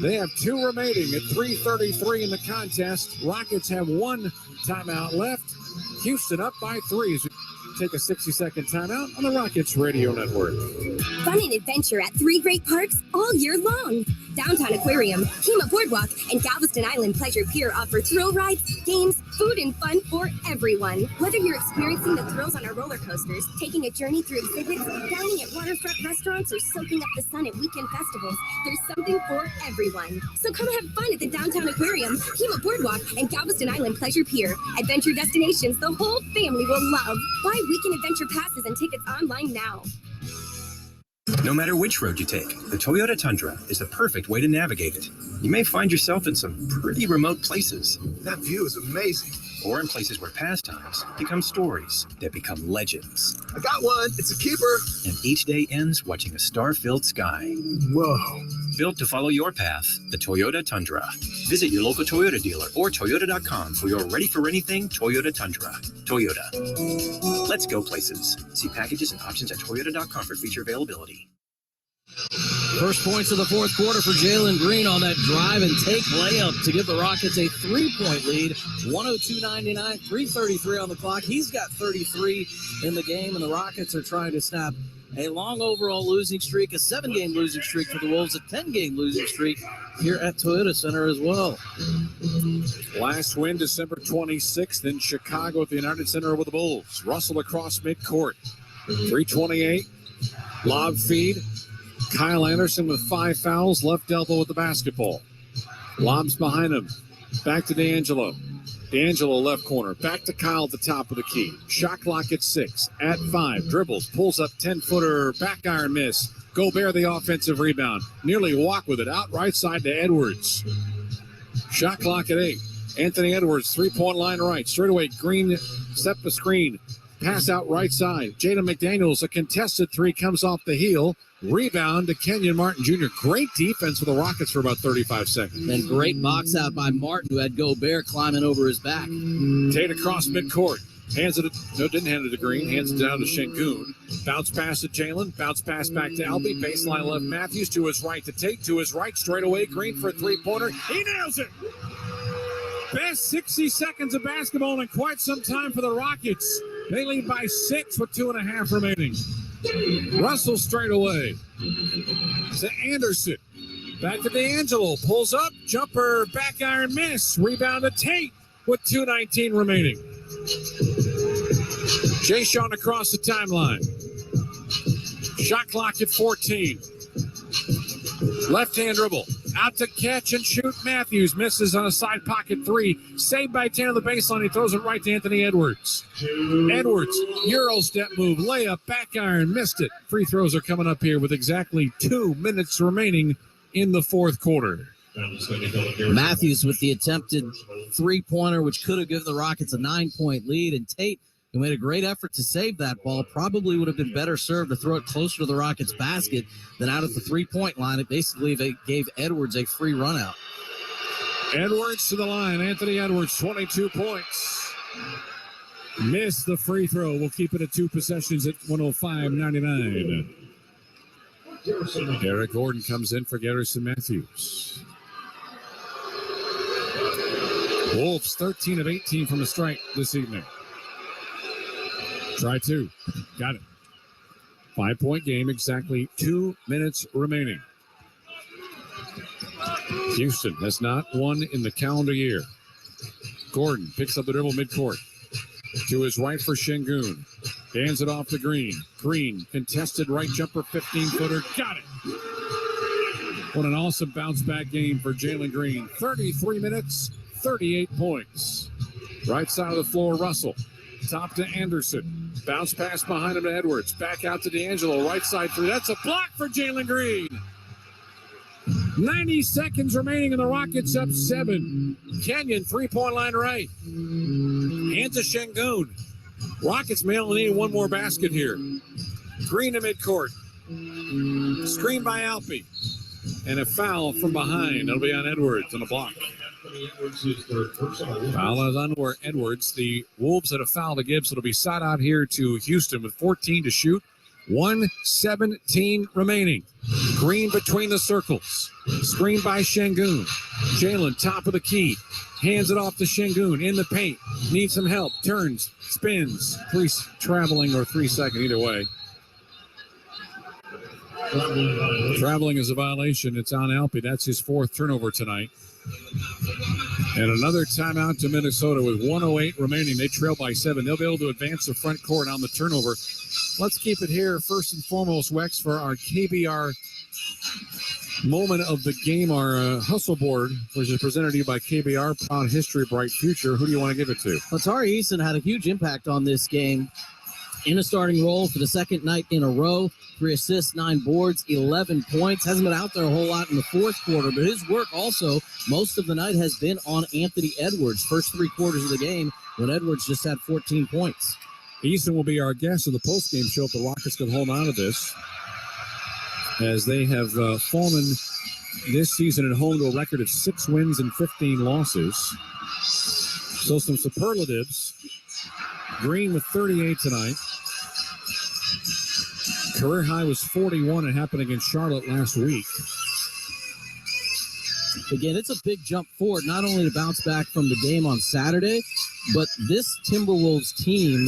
They have 2 remaining at 3:33 in the contest. Rockets have 1 timeout left. Houston up by 3 as we take a 60-second timeout on the Rockets Radio Network. Fun and adventure at 3 great parks all year long. Downtown Aquarium, Kima Boardwalk, and Galveston Island Pleasure Pier offer thrill rides, games, food, and fun for everyone. Whether you're experiencing the thrills on our roller coasters, taking a journey through exhibits, dining at waterfront restaurants, or soaking up the sun at weekend festivals, there's something for everyone. So come have fun at the Downtown Aquarium, Kima Boardwalk, and Galveston Island Pleasure Pier. Adventure destinations the whole family will love. Buy weekend adventure passes and tickets online now. No matter which road you take, the Toyota Tundra is the perfect way to navigate it. You may find yourself in some pretty remote places. That view is amazing. Or in places where pastimes become stories that become legends. I got one. It's a keeper. And each day ends watching a star-filled sky. Whoa. Built to follow your path, the Toyota Tundra. Visit your local Toyota dealer or Toyota.com for your ready-for-anything Toyota Tundra. Toyota. Let's go places. See packages and options at Toyota.com for feature availability. First points of the fourth quarter for Jalen Green on that drive and take layup to give the Rockets a 3-point lead. 102-99, 3:33 on the clock. He's got 33 in the game, and the Rockets are trying to snap a long overall losing streak, a 7-game losing streak for the Wolves, a 10-game losing streak here at Toyota Center as well. Last win December 26th in Chicago at the United Center with the Bulls. Russell across midcourt. 3:28. Lob feed. Kyle Anderson with 5 fouls, left elbow with the basketball. Lobs behind him. Back to D'Angelo. D'Angelo left corner. Back to Kyle at the top of the key. Shot clock at 6. At 5. Dribbles. Pulls up 10-footer. Back iron miss. Gobert the offensive rebound. Nearly walk with it. Out right side to Edwards. Shot clock at 8. Anthony Edwards, 3-point line right. Straight away, Green step the screen. Pass out right side. Jaden McDaniels, a contested 3, comes off the heel. Rebound to Kenyon Martin Jr. Great defense for the Rockets for about 35 seconds. And great box out by Martin, who had Gobert climbing over his back. Tate across midcourt. Hands it, no, didn't hand it to Green. Hands it down to Şengün. Bounce pass to Jalen. Bounce pass back to Albie. Baseline left Matthews to his right to Tate. To his right, straight away. Green for a 3-pointer. He nails it. Best 60 seconds of basketball in quite some time for the Rockets. They lead by 6 with 2.5 remaining. Russell straight away to Anderson. Back to D'Angelo. Pulls up. Jumper. Back iron miss. Rebound to Tate with 2:19 remaining. Jay Sean across the timeline. Shot clock at 14. Left-hand dribble. Out to catch and shoot. Matthews misses on a side pocket 3. Saved by 10 on the baseline. He throws it right to Anthony Edwards. Edwards, Euro step move. Layup, back iron. Missed it. Free throws are coming up here with exactly 2 minutes remaining in the fourth quarter. Matthews with the attempted 3-pointer, which could have given the Rockets a 9-point lead. And Tate, who made a great effort to save that ball, probably would have been better served to throw it closer to the Rockets' basket than out at the 3-point line. It basically gave Edwards a free run out. Edwards to the line. Anthony Edwards, 22 points. Missed the free throw. We'll keep it at 2 possessions at 105-99. Eric Gordon comes in for Garrison Matthews. Wolves 13 of 18 from the strike this evening. Try 2. Got it. 5-point game, exactly 2 minutes remaining. Houston has not won in the calendar year. Gordon picks up the dribble midcourt. To his right for Şengün. Hands it off to Green. Green, contested right jumper, 15-footer. Got it. What an awesome bounce-back game for Jalen Green. 33 minutes, 38 points. Right side of the floor, Russell. Top to Anderson. Bounce pass behind him to Edwards. Back out to D'Angelo. Right side 3. That's a block for Jalen Green. 90 seconds remaining, and the Rockets up 7. Kenyon, 3-point line right. Hands to Şengün. Rockets may only need one more basket here. Green to midcourt. Screen by Alpe. And a foul from behind. It'll be on Edwards on a block. Foul is on Edwards. The Wolves had a foul to give, so it'll be side out here to Houston with 14 to shoot. 1:17 remaining. Green between the circles. Screen by Şengün. Jalen, top of the key. Hands it off to Şengün in the paint. Needs some help. Turns, spins. 3 traveling or 3 second, either way. Traveling is a violation. It's on Alpe. That's his 4th turnover tonight. And another timeout to Minnesota with 1:08 remaining. They trail by 7. They'll be able to advance the front court on the turnover. Let's keep it here first and foremost, Wex, for our KBR moment of the game, our hustle board, which is presented to you by KBR, Proud History, Bright Future. Who do you want to give it to? Well, Tari Eason had a huge impact on this game. in a starting role for the second night in a row. 3 assists, 9 boards, 11 points. Hasn't been out there a whole lot in the fourth quarter, but his work also most of the night has been on Anthony Edwards. First 3 quarters of the game when Edwards just had 14 points. Easton will be our guest of the postgame show if the Rockets can hold on to this, as they have fallen this season at home to a record of 6 wins and 15 losses. So some superlatives. Green with 38 tonight. Career high was 41. It happened against Charlotte last week. Again, it's a big jump forward, not only to bounce back from the game on Saturday, but this Timberwolves team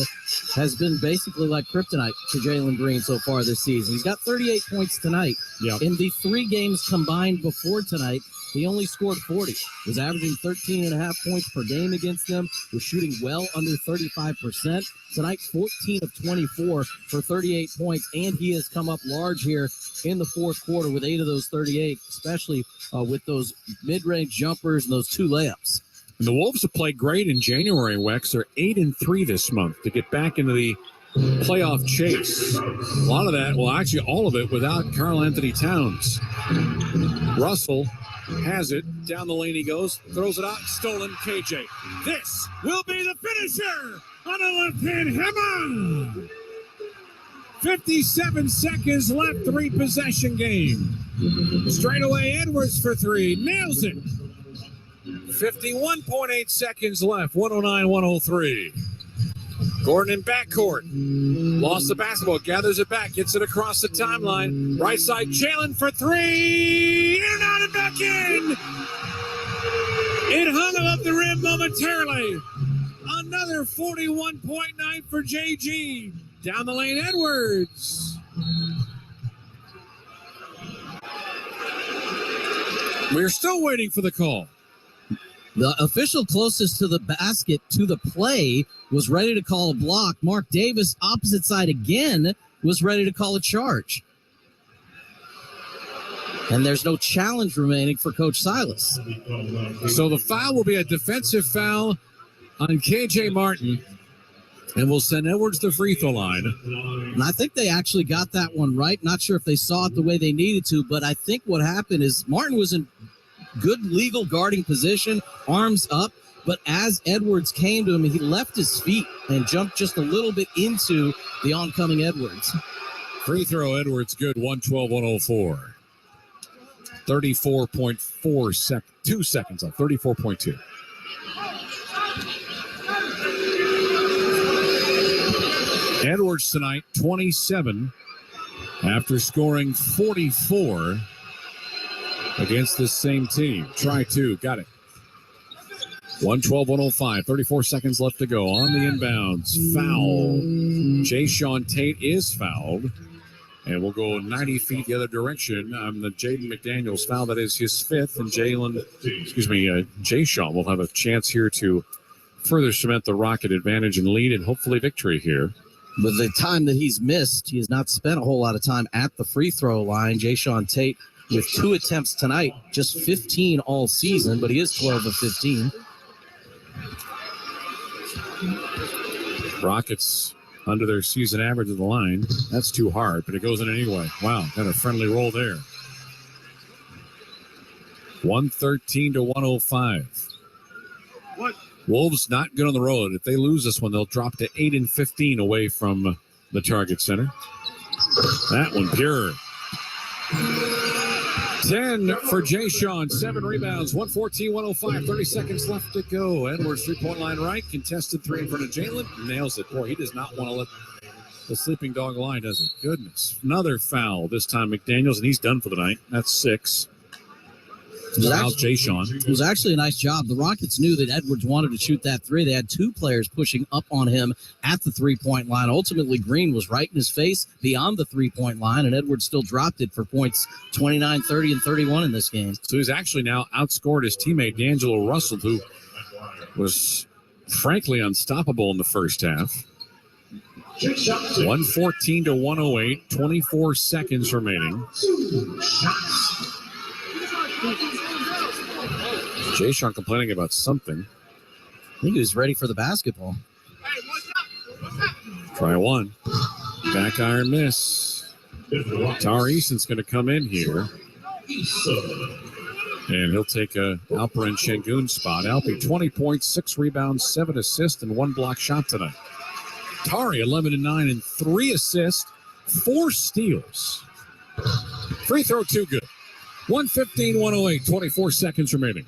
has been basically like kryptonite to Jalen Green so far this season. He's got 38 points tonight. Yep. In the 3 games combined before tonight, he only scored 40. Was averaging 13.5 points per game against them. Was shooting well under 35%. Tonight, 14 of 24 for 38 points, and he has come up large here in the fourth quarter with 8 of those 38, especially with those mid-range jumpers and those 2 layups. And the Wolves have played great in January, Wex. They're 8-3 this month to get back into the playoff chase. A lot of that, well, actually all of it without Karl Anthony Towns. Russell has it. Down the lane he goes. Throws it out. Stolen. KJ. This will be the finisher on a left-hand hammer. 57 seconds left. 3-possession game. Straight away Edwards for 3. Nails it. 51.8 seconds left. 109-103. Gordon in backcourt. Lost the basketball. Gathers it back. Gets it across the timeline. Right side. Jalen for 3. In and out and back in. It hung above the rim momentarily. Another 41.9 for JG. Down the lane, Edwards. We're still waiting for the call. The official closest to the basket, to the play, was ready to call a block. Mark Davis, opposite side again, was ready to call a charge. And there's no challenge remaining for Coach Silas. So the foul will be a defensive foul on KJ Martin. And we'll send Edwards to free throw line. And I think they actually got that one right. Not sure if they saw it the way they needed to, but I think what happened is Martin was in good legal guarding position, arms up, but as Edwards came to him, he left his feet and jumped just a little bit into the oncoming Edwards. Free throw, Edwards, good, 112-104. 34.4 2 seconds left, 34.2. Edwards tonight, 27, after scoring 44 against this same team. Try 2, got it. 112-105, 34 seconds left to go. On the inbounds, foul. Jayshawn Tate is fouled. And we'll go 90 feet the other direction on the Jaden McDaniels foul. That is his 5th. And Jayshawn will have a chance here to further cement the Rocket advantage and lead and hopefully victory here. With the time that he's missed, he has not spent a whole lot of time at the free throw line. Jayshawn Tate with 2 attempts tonight, just 15 all season, but he is 12 of 15. Rockets under their season average of the line. That's too hard, but it goes in anyway. Wow, got a friendly roll there. 113-105. What? Wolves not good on the road. If they lose this one, they'll drop to 8-15 away from the Target Center. That one pure. 10 for Jayshawn, 7 rebounds, 114-105, 30 seconds left to go. Edwards, 3-point line right, contested 3 in front of Jalen, nails it. Boy, he does not want to let the sleeping dog lie, does he? Goodness. Another foul, this time McDaniels, and he's done for the night. That's 6. Jayshawn. It was actually a nice job. The Rockets knew that Edwards wanted to shoot that 3. They had 2 players pushing up on him at the 3-point line. Ultimately, Green was right in his face beyond the 3-point line, and Edwards still dropped it for points 29, 30, and 31 in this game. So he's actually now outscored his teammate, D'Angelo Russell, who was frankly unstoppable in the first half. 114-108, 24 seconds remaining. Jayshawn complaining about something. I think he was ready for the basketball. Try one. Back iron miss. Tar Eason's going to come in here. And he'll take a Alperen Şengün spot. Alpi, 20 points, 6 rebounds, 7 assists, and 1 block shot tonight. Tari, 11-9 and 3 assists, 4 steals. Free throw, too good. 115-108, 24 seconds remaining.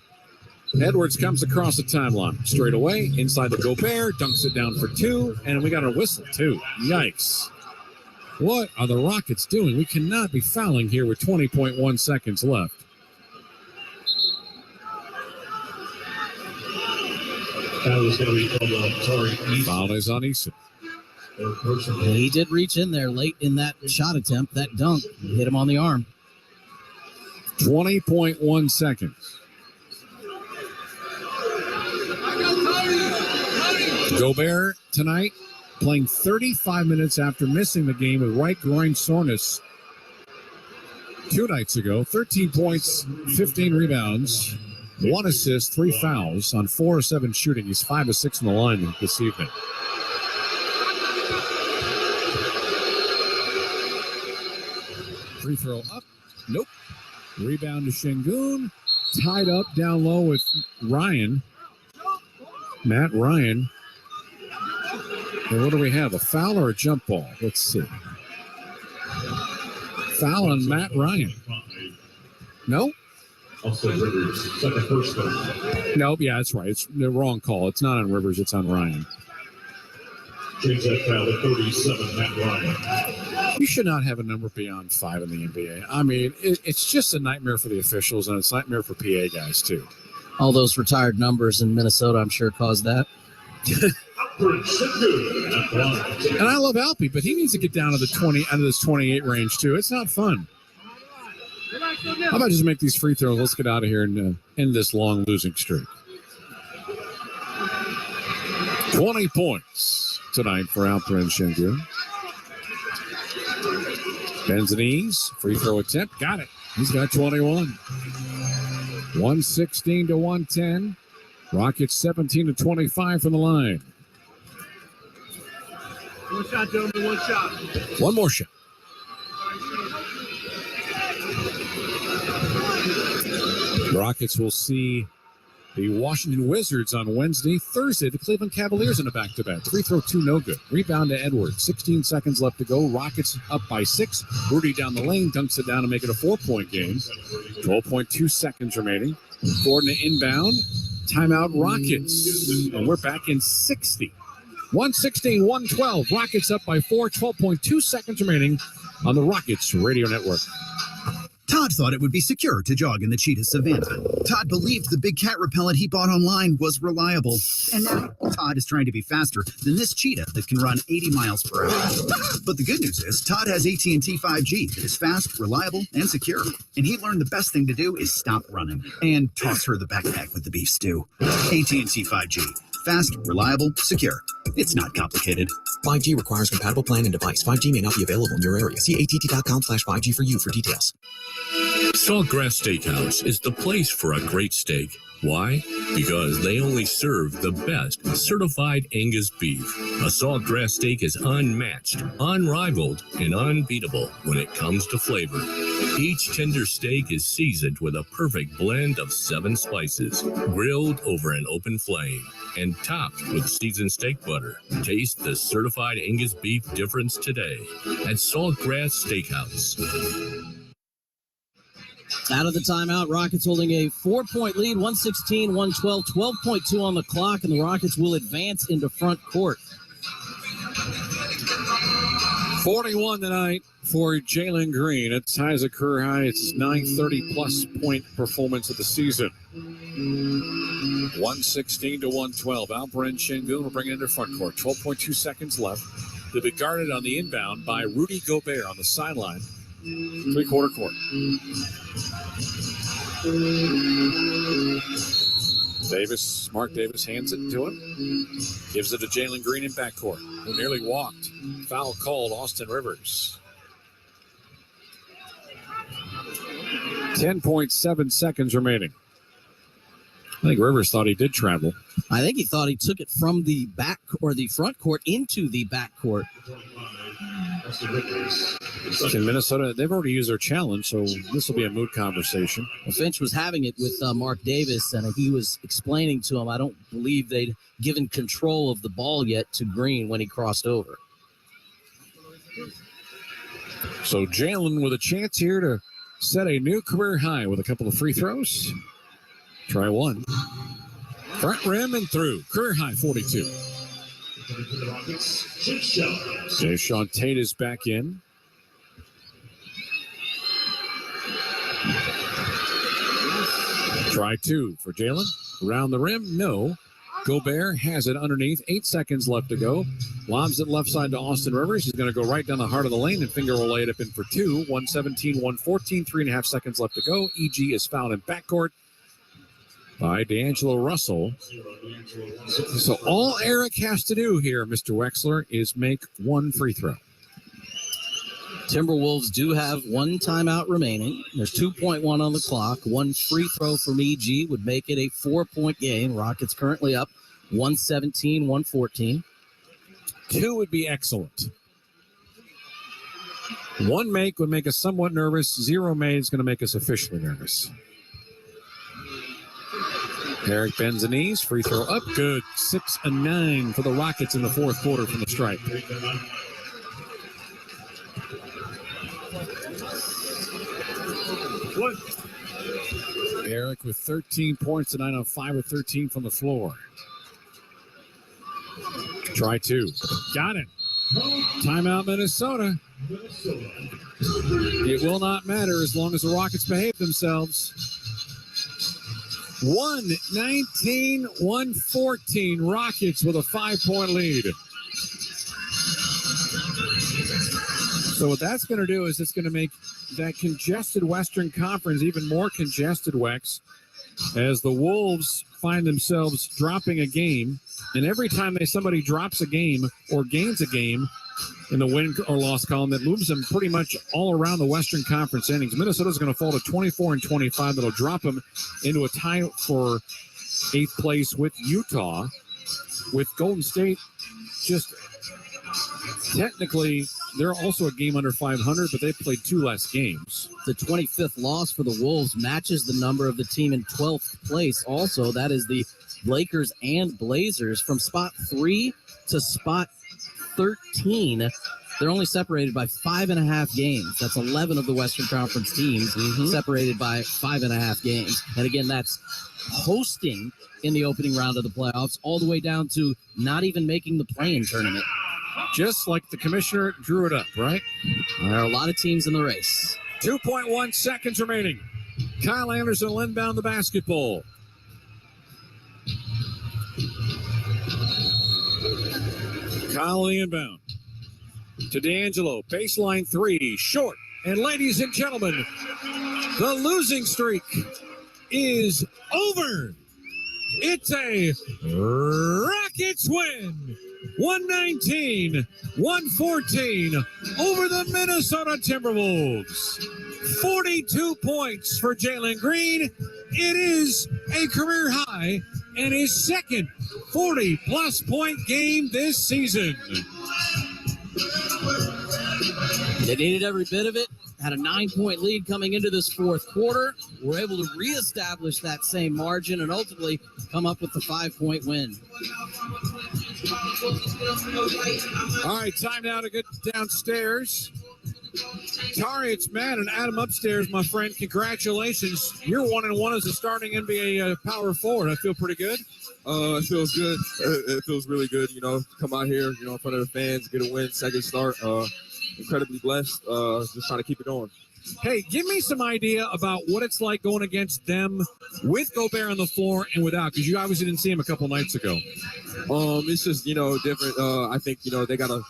Edwards comes across the timeline. Straight away, inside the Gobert, dunks it down for 2, and we got a whistle, too. Yikes. What are the Rockets doing? We cannot be fouling here with 20.1 seconds left. Foul is going to be called on Tari. Foul is on Eason. He did reach in there late in that shot attempt, that dunk. Hit him on the arm. 20.1 seconds. Gobert tonight playing 35 minutes after missing the game with right groin soreness 2 nights ago. 13 points, 15 rebounds, 1 assist, 3 fouls on 4 of 7 shooting. He's 5 of 6 in the line this evening. Free throw up. Nope. Rebound to Şengün. Tied up down low with Ryan. Matt Ryan. And what do we have? A foul or a jump ball? Let's see. Foul on Matt Ryan. No? Nope, yeah, that's right. It's the wrong call. It's not on Rivers, it's on Ryan. Change that foul to 37, Matt Ryan. You should not have a number beyond 5 in the NBA. I mean, it's just a nightmare for the officials, and it's a nightmare for PA guys, too. All those retired numbers in Minnesota, I'm sure, caused that. And I love Alpi, but he needs to get down to the 20, out of this 28 range, too. It's not fun. How about just make these free throws? Let's get out of here and end this long losing streak. 20 points tonight for Alperen Şengün. Bends and knees. Free throw attempt. Got it. He's got 21. 116 to 110. Rockets 17 to 25 from the line. One shot, gentlemen, one shot. One more shot. The Rockets will see the Washington Wizards on Wednesday. Thursday, the Cleveland Cavaliers in a back-to-back. Free throw 2, no good. Rebound to Edwards. 16 seconds left to go. Rockets up by 6. Rudy down the lane, dunks it down to make it a 4-point game. 12.2 seconds remaining. Gordon to inbound. Timeout Rockets. And we're back in 60. 116-112. Rockets up by 4. 12.2 seconds remaining on the Rockets Radio Network. Todd thought it would be secure to jog in the cheetah savanna. Todd believed the big cat repellent he bought online was reliable. And now Todd is trying to be faster than this cheetah that can run 80 miles per hour. But the good news is Todd has AT&T 5G that is fast, reliable, and secure. And he learned the best thing to do is stop running and toss her the backpack with the beef stew. AT&T 5G. Fast, reliable, secure. It's not complicated. 5G requires compatible plan and device. 5G may not be available in your area. See att.com/5G for you for details. Saltgrass Steakhouse is the place for a great steak. Why? Because they only serve the best certified Angus beef. A Saltgrass steak is unmatched, unrivaled, and unbeatable when it comes to flavor. Each tender steak is seasoned with a perfect blend of 7 spices, grilled over an open flame, and topped with seasoned steak butter. Taste the certified Angus beef difference today at Saltgrass Steakhouse. Out of the timeout, Rockets holding a 4-point lead, 116-112, 12.2 on the clock, and the Rockets will advance into front court. 41 tonight for Jalen Green. It ties a career high. It's his 930-plus point performance of the season. 116-112. Alperen Şengün will bring it into front court. 12.2 seconds left. They'll be guarded on the inbound by Rudy Gobert on the sideline. 3-quarter court. Davis, Mark Davis hands it to him. Gives it to Jalen Green in backcourt, who nearly walked. Foul called, Austin Rivers. 10.7 seconds remaining. I think Rivers thought he did travel. I think he thought he took it from the back or the front court into the back court. In Minnesota, they've already used their challenge, so this will be a moot conversation. Well, Finch was having it with Mark Davis, and he was explaining to him, I don't believe they'd given control of the ball yet to Green when he crossed over. So Jalen with a chance here to set a new career high with a couple of free throws. Try one. Front rim and through. Career high 42. Jayshawn Tate is back in. Try two for Jalen. Around the rim, no. Gobert has it underneath. 8 seconds left to go. Lobs it left side to Austin Rivers. He's going to go right down the heart of the lane, and Finger will lay it up in for two. 117, 114, 3.5 seconds left to go. EG is fouled in backcourt by D'Angelo Russell. So all Eric has to do here, Mr. Wexler, is make one free throw. Timberwolves do have one timeout remaining. There's 2.1 on the clock. One free throw from EG would make it a 4-point game. Rockets currently up 117, 114. Two would be excellent. One make would make us somewhat nervous. Zero made is going to make us officially nervous. Eric bends the knees. Free throw up. Good. 6-9 for the Rockets in the fourth quarter from the stripe. Eric with 13 points tonight on 5 of 13 from the floor. Try two. Got it. Timeout, Minnesota. It will not matter as long as the Rockets behave themselves. 119, 114. Rockets with a 5-point lead. So what that's going to do is it's going to make that congested Western Conference even more congested, Wex, as the Wolves find themselves dropping a game. And every time somebody drops a game or gains a game in the win or loss column, that moves them pretty much all around the Western Conference innings. Minnesota's going to fall to 24 and 25. That'll drop them into a tie for 8th place with Utah, with Golden State just technically, they're also a game under 500, but they've played 2 less games. The 25th loss for the Wolves matches the number of the team in 12th place. Also, that is the Lakers and Blazers. From spot 3 to spot 13, they're only separated by 5.5 games. That's 11 of the Western Conference teams separated by 5.5 games. And again, that's hosting in the opening round of the playoffs, all the way down to not even making the play-in tournament. Just like the commissioner drew it up, right? There are a lot of teams in the race. 2.1 seconds remaining. Kyle Anderson will inbound the basketball. Kyle the inbound to D'Angelo. Baseline 3, short. And ladies and gentlemen, the losing streak is over. It's a Rockets win. 119, 114 over the Minnesota Timberwolves. 42 points for Jalen Green. It is a career high and his second 40-plus point game this season. They needed every bit of it. Had a 9-point lead coming into this fourth quarter. Were able to reestablish that same margin and ultimately come up with the 5-point win. All right, time now to get downstairs. Tari, it's Matt and Adam upstairs, my friend. Congratulations. You're 1-1 as a starting NBA power forward. I feel pretty good. It feels good. It feels really good, come out here, in front of the fans, get a win, second start. Incredibly blessed. Just trying to keep it going. Hey, give me some idea about what it's like going against them with Gobert on the floor and without, because you obviously didn't see him a couple nights ago. It's just, different. I think, they got to,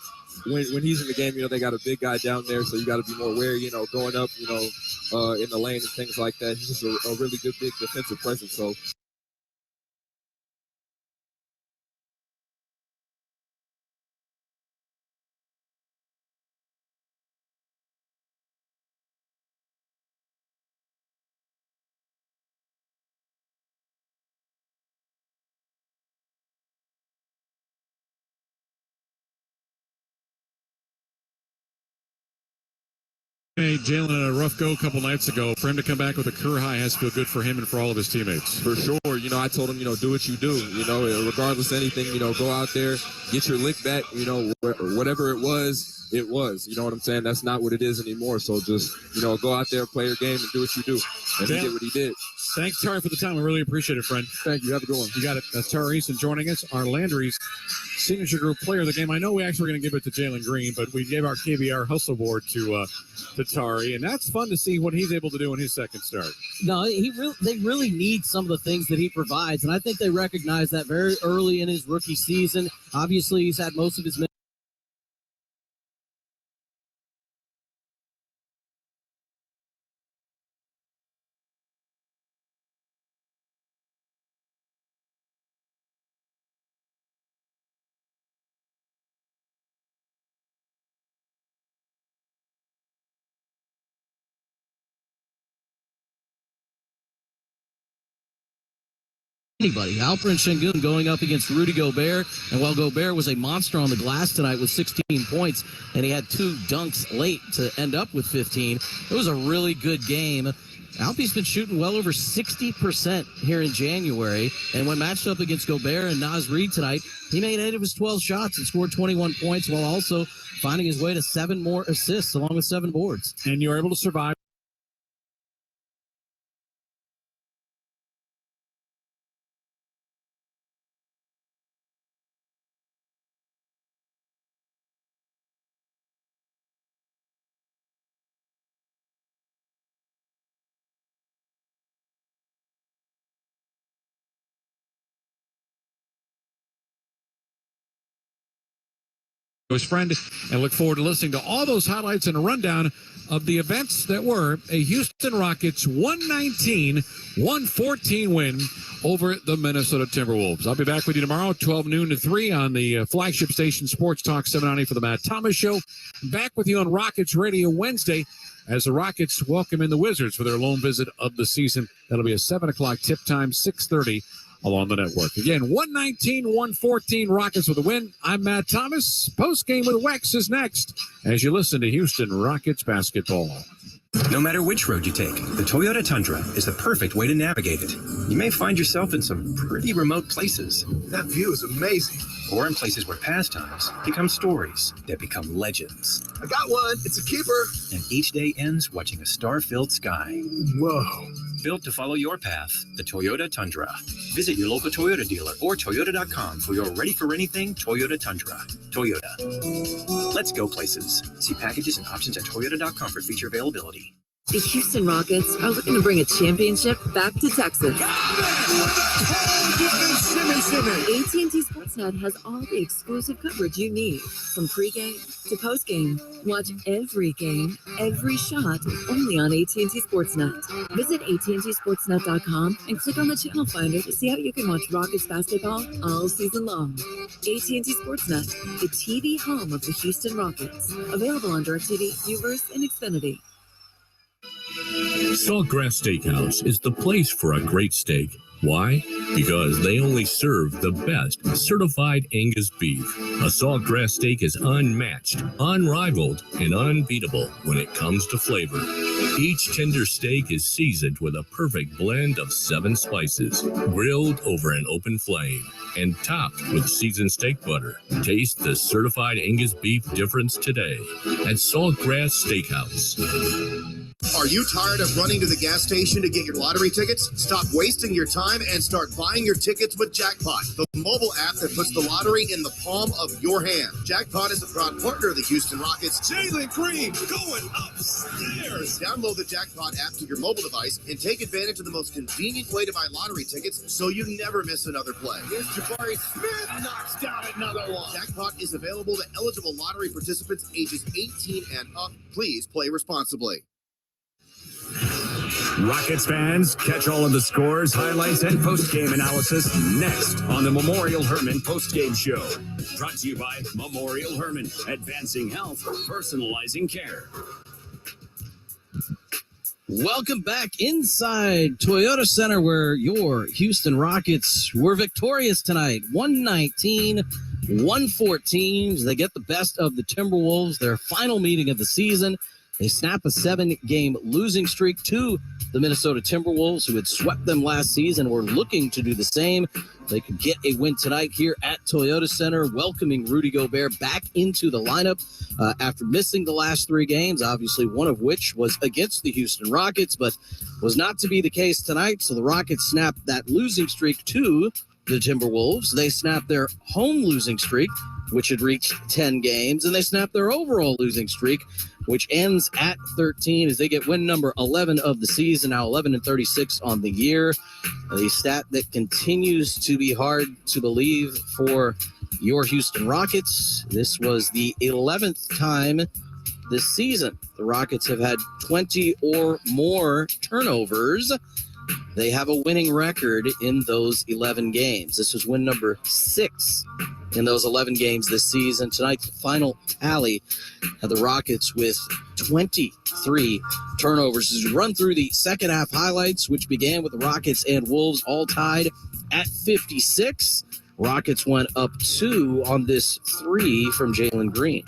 when he's in the game, they got a big guy down there, so you got to be more wary, going up, in the lane and things like that. He's just a really good, big defensive presence. So Hey, Jalen had a rough go a couple nights ago. For him to come back with a career high has to feel good for him and for all of his teammates. For sure. I told him, do what you do. Regardless of anything, go out there, get your lick back. Whatever it was, it was. You know what I'm saying? That's not what it is anymore. So just, go out there, play your game, and do what you do. And he did what he did. Thanks, Tari, for the time. We really appreciate it, friend. Thank you. Have a good one. You got it. That's Tari Easton joining us, our Landry's signature group player of the game. I know we actually were going to give it to Jalen Green, but we gave our KBR Hustle Award to Tari, and that's fun to see what he's able to do in his second start. No, they really need some of the things that he provides, and I think they recognize that very early in his rookie season. Obviously, he's had most of his minutes. Anybody. Alperen Sengun going up against Rudy Gobert, and while Gobert was a monster on the glass tonight with 16 points, and he had 2 dunks late to end up with 15, it was a really good game. Alpe's been shooting well over 60% here in January, and when matched up against Gobert and Naz Reid tonight, he made 8 of his 12 shots and scored 21 points while also finding his way to 7 more assists along with 7 boards. And you're able to survive. His friend, and look forward to listening to all those highlights and a rundown of the events that were a Houston Rockets 119-114 win over the Minnesota Timberwolves. I'll be back with you tomorrow, 12 noon to 3 on the flagship station Sports Talk 790 for the Matt Thomas Show. Back with you on Rockets Radio Wednesday as the Rockets welcome in the Wizards for their lone visit of the season. That'll be a 7 o'clock tip time, 6:30 along the network. Again, 119-114 Rockets with a win. I'm Matt Thomas. Post-game with Wex is next as you listen to Houston Rockets basketball. No matter which road you take, the Toyota Tundra is the perfect way to navigate it. You may find yourself in some pretty remote places. That view is amazing. Or in places where pastimes become stories that become legends. I got one. It's a keeper. And each day ends watching a star-filled sky. Whoa. Built to follow your path, the Toyota Tundra. Visit your local Toyota dealer or Toyota.com for your ready-for-anything Toyota Tundra. Toyota. Let's go places. See packages and options at Toyota.com for feature availability. The Houston Rockets are looking to bring a championship back to Texas. AT&T Sportsnet has all the exclusive coverage you need. From pregame to postgame, watch every game, every shot, only on AT&T Sportsnet. Visit AT&TSportsnet.com and click on the channel finder to see how you can watch Rockets basketball all season long. AT&T Sportsnet, the TV home of the Houston Rockets. Available on DirecTV, Uverse, and Xfinity. Saltgrass Steakhouse is the place for a great steak. Why? Because they only serve the best certified Angus beef. A Saltgrass steak is unmatched, unrivaled, and unbeatable when it comes to flavor. Each tender steak is seasoned with a perfect blend of 7 spices, grilled over an open flame, and topped with seasoned steak butter. Taste the certified Angus beef difference today at Saltgrass Steakhouse. Are you tired of running to the gas station to get your lottery tickets? Stop wasting your time and start buying your tickets with Jackpot, the mobile app that puts the lottery in the palm of your hand. Jackpot is a proud partner of the Houston Rockets. Jalen Green going upstairs. Download the Jackpot app to your mobile device and take advantage of the most convenient way to buy lottery tickets so you never miss another play. Here's Jabari Smith knocks down another one. Jackpot is available to eligible lottery participants ages 18 and up. Please play responsibly. Rockets fans, catch all of the scores, highlights, and post-game analysis next on the Memorial Hermann post-game show. Brought to you by Memorial Hermann, advancing health, personalizing care. Welcome back inside Toyota Center, where your Houston Rockets were victorious tonight, 119-114. They get the best of the Timberwolves, their final meeting of the season. They snap a 7-game losing streak to the Minnesota Timberwolves, who had swept them last season, were looking to do the same. They could get a win tonight here at Toyota Center, welcoming Rudy Gobert back into the lineup after missing the last 3 games, obviously one of which was against the Houston Rockets, but was not to be the case tonight. So the Rockets snapped that losing streak to the Timberwolves. They snapped their home losing streak, which had reached 10 games, and they snapped their overall losing streak, which ends at 13 as they get win number 11 of the season, now 11-36 on the year. A stat that continues to be hard to believe for your Houston Rockets. This was the 11th time this season the Rockets have had 20 or more turnovers. They have a winning record in those 11 games. This was win number 6 in those 11 games this season. Tonight's final tally had the Rockets with 23 turnovers. As we run through the second half highlights, which began with the Rockets and Wolves all tied at 56. Rockets went up 2 on this 3 from Jalen Green.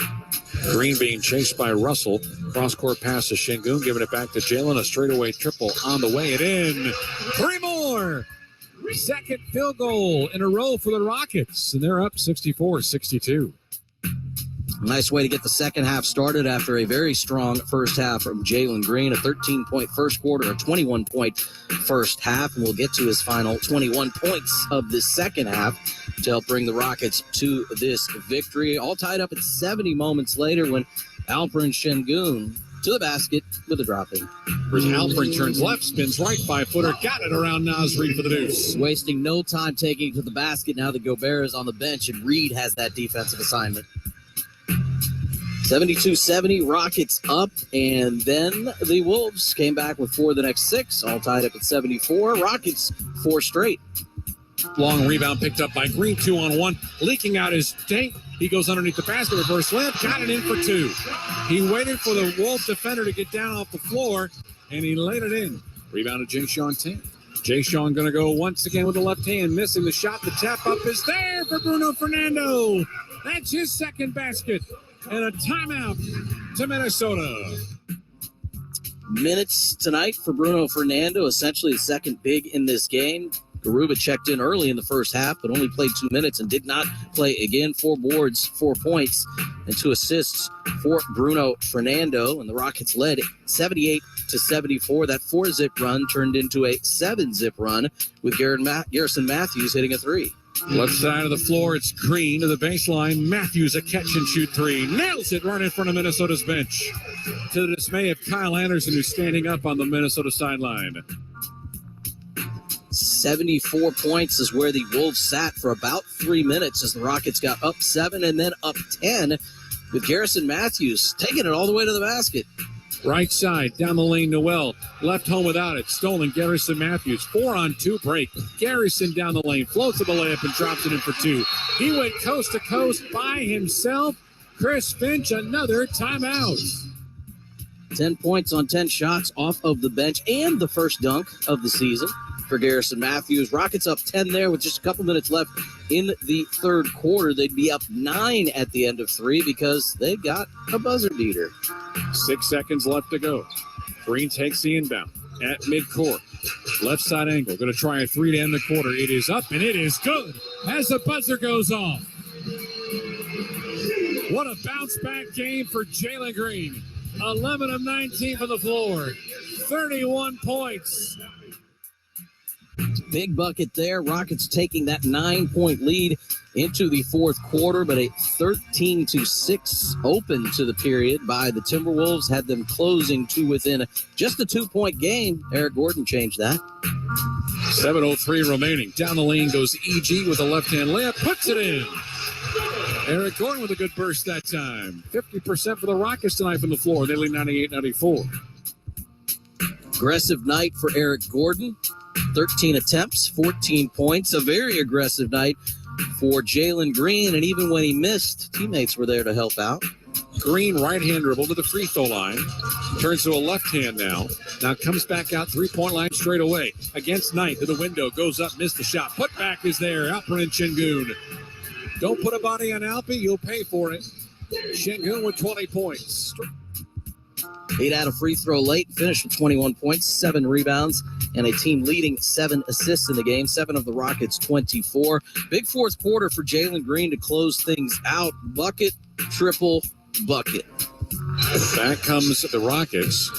Green being chased by Russell. Cross-court pass to Şengün, giving it back to Jalen. A straightaway triple on the way and in. 3 more. Second field goal in a row for the Rockets, and they're up 64-62. Nice way to get the second half started after a very strong first half from Jalen Green. A 13-point first quarter, a 21-point first half, and we'll get to his final 21 points of the second half to help bring the Rockets to this victory. All tied up at 70 moments later when Alperen Şengün to the basket with a drop-in. Alperen turns left, spins right, 5-footer, got it around Naz Reid for the deuce. Wasting no time taking it to the basket now that Gobert is on the bench and Reid has that defensive assignment. 72-70, Rockets up, and then the Wolves came back with 4 the next 6, all tied up at 74. Rockets 4 straight. Long rebound picked up by Green, 2-on-1, leaking out his tank. He goes underneath the basket, reverse layup, got it in for 2. He waited for the Wolf defender to get down off the floor, and he laid it in. Rebounded Jae'Sean Tate. Jae'Sean going to go once again with the left hand, missing the shot. The tap up is there for Bruno Fernando. That's his second basket. And a timeout to Minnesota. Minutes tonight for Bruno Fernando, essentially the second big in this game. Garuba checked in early in the first half, but only played 2 minutes and did not play again. 4 boards, 4 points, and 2 assists for Bruno Fernando. And the Rockets led 78-74. That 4-zip run turned into a 7-zip run with Garrison Matthews hitting a 3. Left side of the floor, it's Green to the baseline. Matthews, a catch-and-shoot 3. Nails it right in front of Minnesota's bench. To the dismay of Kyle Anderson, who's standing up on the Minnesota sideline. 74 points is where the Wolves sat for about 3 minutes as the Rockets got up 7 and then up 10 with Garrison Matthews taking it all the way to the basket. Right side, down the lane, Noel. Left home without it. Stolen, Garrison Matthews. 4-on-2 break. Garrison down the lane. Floats to the layup and drops it in for 2. He went coast to coast by himself. Chris Finch, another timeout. 10 points on 10 shots off of the bench and the first dunk of the season for Garrison Matthews. Rockets up 10 there with just a couple minutes left in the third quarter. They'd be up 9 at the end of 3 because they got a buzzer beater. 6 seconds left to go. Green takes the inbound at midcourt. Left side angle. Going to try a 3 to end the quarter. It is up and it is good as the buzzer goes off. What a bounce back game for Jalen Green. 11 of 19 from the floor. 31 points. Big bucket there. Rockets taking that 9-point lead into the fourth quarter, but a 13-6 open to the period by the Timberwolves had them closing to within just a 2-point game. Eric Gordon changed that. 7:03 remaining. Down the lane goes EG with a left-hand layup. Puts it in. Eric Gordon with a good burst that time. 50% for the Rockets tonight from the floor. They lead 98-94. Aggressive night for Eric Gordon. 13 attempts, 14 points. A very aggressive night for Jalen Green. And even when he missed, teammates were there to help out. Green right-hand dribble to the free throw line. Turns to a left hand now. Now comes back out, 3-point line straight away. Against Knight to the window. Goes up, missed the shot. Put back is there. Alperen Şengün. Don't put a body on Alpi, you'll pay for it. Şengün with 20 points. He'd had a free throw late, finished with 21 points, 7 rebounds, and a team-leading 7 assists in the game, 7 of the Rockets' 24. Big fourth quarter for Jalen Green to close things out. Bucket, triple, bucket. Back comes the Rockets.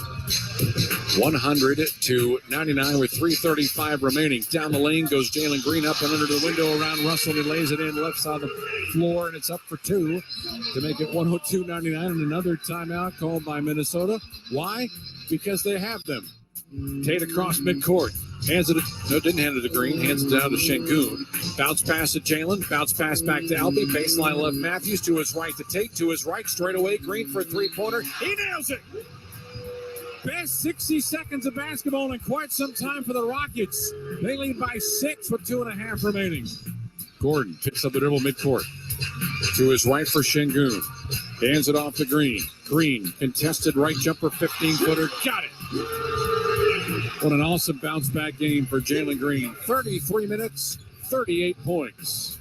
100-99 with 3:35 remaining. Down the lane goes Jalen Green, up and under the window around Russell. He lays it in left side of the floor, and it's up for 2 to make it 102-99. And another timeout called by Minnesota. Why? Because they have them. Tate across midcourt. Hands it, no, didn't hand it to Green. Hands it down to Şengün. Bounce pass to Jalen. Bounce pass back to Albie. Baseline left Matthews. To his right to Tate. To his right, straight away. Green for a three-pointer. He nails it. Best 60 seconds of basketball in quite some time for the Rockets. They lead by 6 with 2.5 remaining. Gordon picks up the dribble midcourt. To his right for Şengün. Hands it off to Green. Green, contested right jumper, 15-footer. Got it. What an awesome bounce-back game for Jalen Green. 33 minutes, 38 points.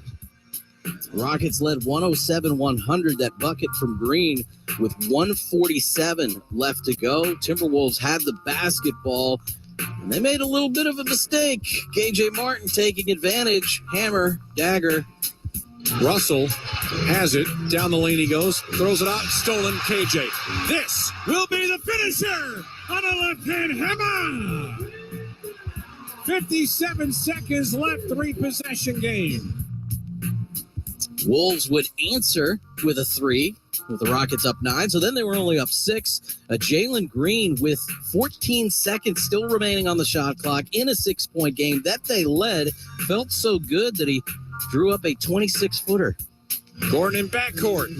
Rockets led 107-100. That bucket from Green with 1:47 left to go. Timberwolves had the basketball, and they made a little bit of a mistake. KJ Martin taking advantage. Hammer, dagger. Russell has it. Down the lane he goes. Throws it out. Stolen. KJ. This will be the finisher on a left-hand hammer. 57 seconds left. 3-possession game. Wolves would answer with a 3, with the Rockets up 9. So then they were only up 6. Jalen Green with 14 seconds still remaining on the shot clock in a 6-point game that they led. Felt so good that he drew up a 26-footer. Gordon in backcourt.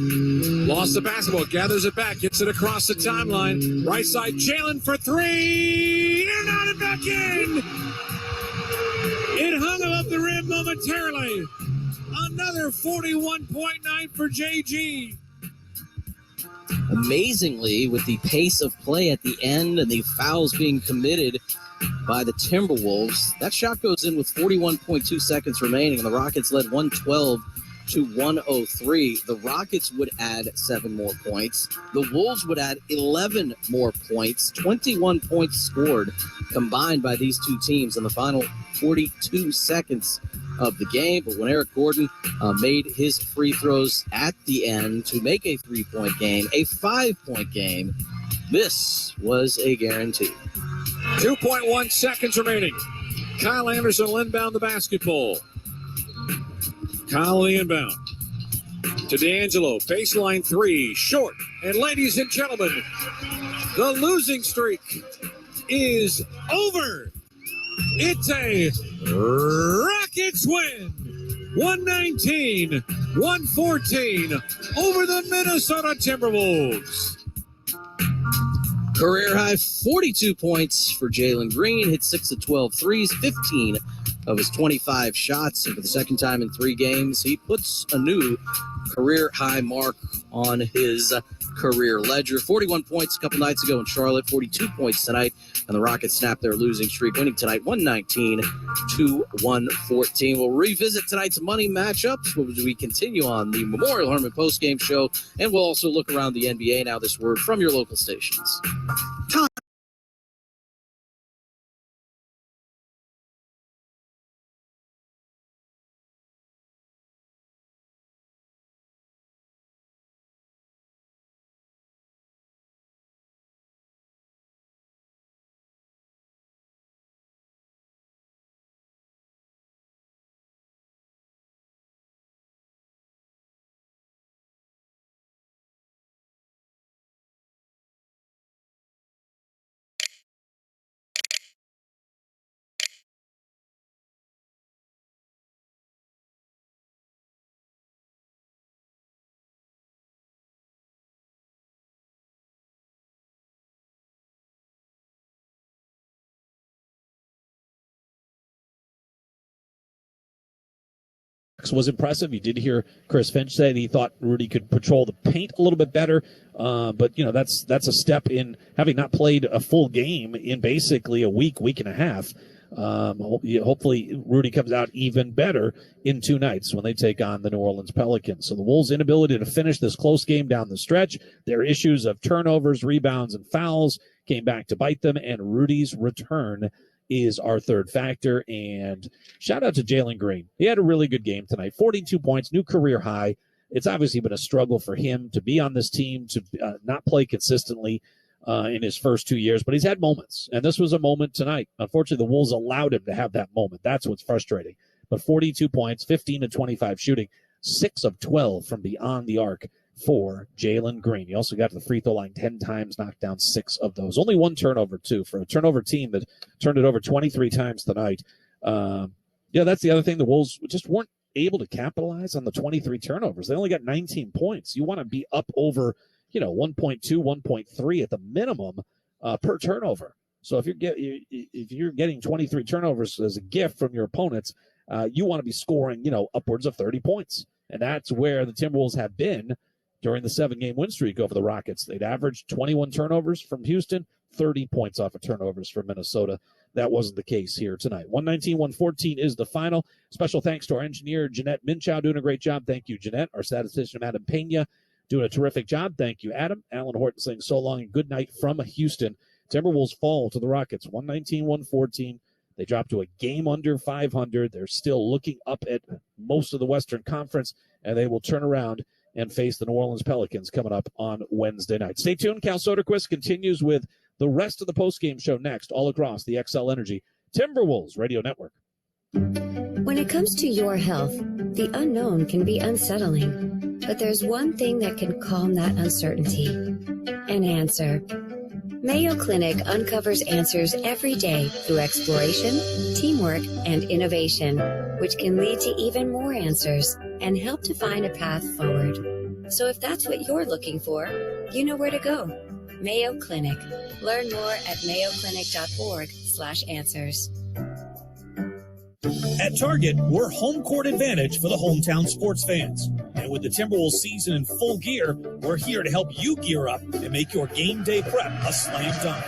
Lost the basketball. Gathers it back. Gets it across the timeline. Right side. Jalen for 3. And out and back in. It hung above the rim momentarily. Another 41.9 for JG. Amazingly, with the pace of play at the end and the fouls being committed by the Timberwolves, that shot goes in with 41.2 seconds remaining, and the Rockets led 112-103. The Rockets would add 7 more points. The Wolves would add 11 more points. 21 points scored combined by these two teams in the final 42 seconds of the game. But when Eric Gordon made his free throws at the end to make a 3-point game, a 5-point game, this was a guarantee. 2.1 seconds remaining. Kyle Anderson will inbound the basketball. Kyle inbound to D'Angelo. Baseline 3, short. And ladies and gentlemen, the losing streak is over. It's a Rockets win. 119-114 over the Minnesota Timberwolves. Career high 42 points for Jalen Green. Hit 6 of 12 threes, 15 of his 25 shots. And for the second time in 3 games, he puts a new career high mark on his career ledger. 41 points a couple nights ago in Charlotte, 42 points tonight. And the Rockets snapped their losing streak, winning tonight 119-114. We'll revisit tonight's money matchups as we continue on the Memorial Hermann postgame show. And we'll also look around the NBA now. This word from your local stations. Was impressive. You did hear Chris Finch say that he thought Rudy could patrol the paint a little bit better. But that's a step in having not played a full game in basically a week and a half. Hopefully Rudy comes out even better in 2 nights when they take on the New Orleans Pelicans. So the Wolves' inability to finish this close game down the stretch, their issues of turnovers, rebounds, and fouls came back to bite them, and Rudy's return is our third factor. And shout out to Jalen Green. He had a really good game tonight. 42 points, new career high. It's obviously been a struggle for him to be on this team, to not play consistently in his first 2 years, but he's had moments, and this was a moment tonight. Unfortunately, the Wolves allowed him to have that moment. That's what's frustrating. But 42 points, 15 to 25 shooting, 6 of 12 from beyond the arc for Jalen Green. He also got to the free throw line 10 times, knocked down 6 of those. Only 1 turnover, too, for a turnover team that turned it over 23 times tonight. That's the other thing. The Wolves just weren't able to capitalize on the 23 turnovers. They only got 19 points. You want to be up over 1.2, 1.3 at the minimum per turnover. So if you're getting 23 turnovers as a gift from your opponents, you want to be scoring, upwards of 30 points. And that's where the Timberwolves have been during the 7-game win streak over the Rockets. They'd averaged 21 turnovers from Houston, 30 points off of turnovers from Minnesota. That wasn't the case here tonight. 119-114 is the final. Special thanks to our engineer, Jeanette Minchow, doing a great job. Thank you, Jeanette. Our statistician, Adam Pena, doing a terrific job. Thank you, Adam. Alan Horton saying so long and good night from Houston. Timberwolves fall to the Rockets, 119-114. They drop to a game under 500. They're still looking up at most of the Western Conference, and they will turn around and face the New Orleans Pelicans coming up on Wednesday night. Stay tuned. Cal Soderquist continues with the rest of the postgame show next, all across the XL Energy Timberwolves Radio Network. When it comes to your health, the unknown can be unsettling. But there's one thing that can calm that uncertainty: an answer. Mayo Clinic uncovers answers every day through exploration, teamwork, and innovation, which can lead to even more answers and help to find a path forward. So if that's what you're looking for, you know where to go. Mayo Clinic. Learn more at mayoclinic.org/answers. At Target, we're home court advantage for the hometown sports fans. And with the Timberwolves season in full gear, we're here to help you gear up and make your game day prep a slam dunk.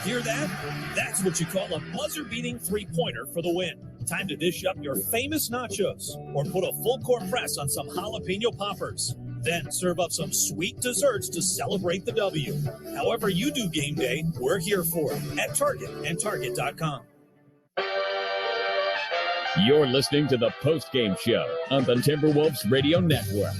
Hear that? That's what you call a buzzer-beating three-pointer for the win. Time to dish up your famous nachos or put a full-court press on some jalapeno poppers. Then serve up some sweet desserts to celebrate the W. However you do game day, we're here for it at Target and Target.com. You're listening to the post-game show on the Timberwolves Radio Network.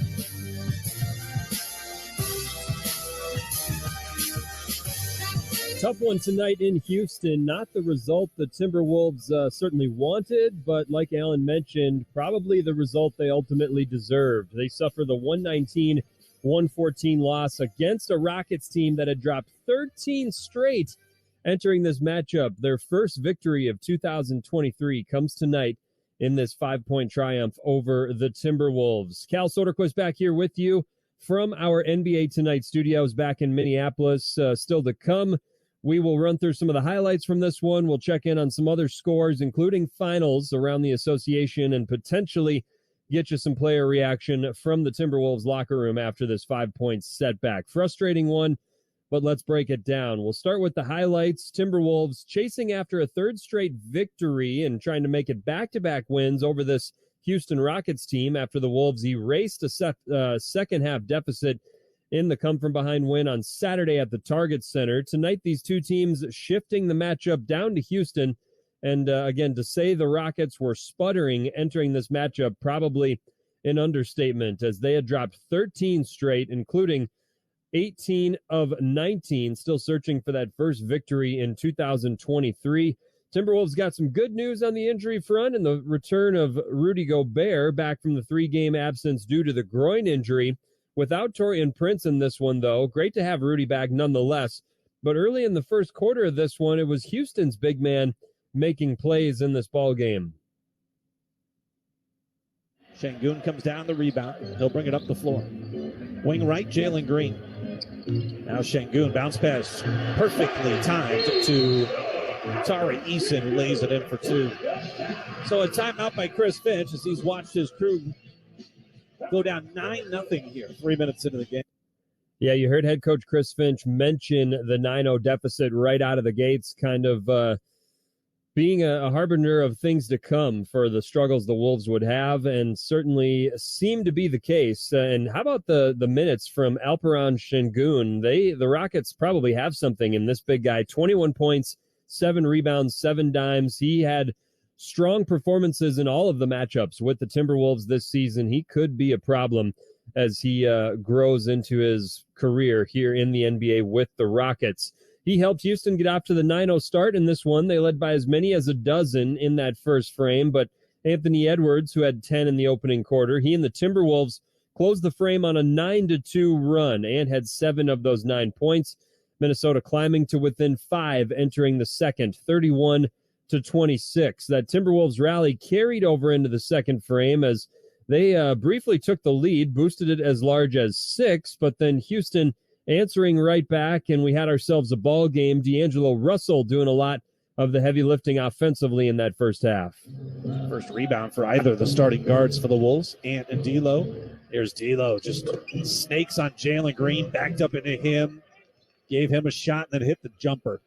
Tough one tonight in Houston. Not the result the Timberwolves certainly wanted, but like Alan mentioned, probably the result they ultimately deserved. They suffer the 119-114 loss against a Rockets team that had dropped 13 straight entering this matchup. Their first victory of 2023 comes tonight in this 5-point triumph over the Timberwolves. Cal Soderquist back here with you from our NBA Tonight studios back in Minneapolis. Still to come, we will run through some of the highlights from this one. We'll check in on some other scores, including finals around the association, and potentially get you some player reaction from the Timberwolves locker room after this 5-point setback. Frustrating one, but let's break it down. We'll start with the highlights. Timberwolves chasing after a third straight victory and trying to make it back-to-back wins over this Houston Rockets team after the Wolves erased a second-half deficit in the come-from-behind win on Saturday at the Target Center. Tonight, these two teams shifting the matchup down to Houston. And again, to say the Rockets were sputtering entering this matchup, probably an understatement, as they had dropped 13 straight, including 18 of 19, still searching for that first victory in 2023. Timberwolves got some good news on the injury front and the return of Rudy Gobert back from the 3-game absence due to the groin injury. Without Taurean Prince in this one, though, great to have Rudy back nonetheless. But early in the first quarter of this one, it was Houston's big man making plays in this ball game. Şengün comes down the rebound. He'll bring it up the floor. Wing right, Jalen Green. Now Şengün, bounce pass perfectly timed to Tari Eason, who lays it in for 2. So a timeout by Chris Finch as he's watched his crew go down 9-0 here, 3 minutes into the game. Yeah, you heard head coach Chris Finch mention the 9-0 deficit right out of the gates, kind of being a harbinger of things to come for the struggles the Wolves would have, and certainly seemed to be the case. And how about the minutes from Alperen Şengün? The Rockets probably have something in this big guy. 21 points, 7 rebounds, 7 dimes. He had strong performances in all of the matchups with the Timberwolves this season. He could be a problem as he grows into his career here in the NBA with the Rockets. He helped Houston get off to the 9-0 start in this one. They led by as many as a dozen in that first frame, but Anthony Edwards, who had 10 in the opening quarter, he and the Timberwolves closed the frame on a 9-2 run and had 7 of those 9 points. Minnesota climbing to within 5 entering the second, 31-26. That Timberwolves rally carried over into the second frame as they briefly took the lead, boosted it as large as 6, but then Houston answering right back, and we had ourselves a ball game. D'Angelo Russell doing a lot of the heavy lifting offensively in that first half. First rebound for either of the starting guards for the Wolves, Ant and D'Lo. There's D'Lo, just snakes on Jalen Green, backed up into him, gave him a shot, and then hit the jumper.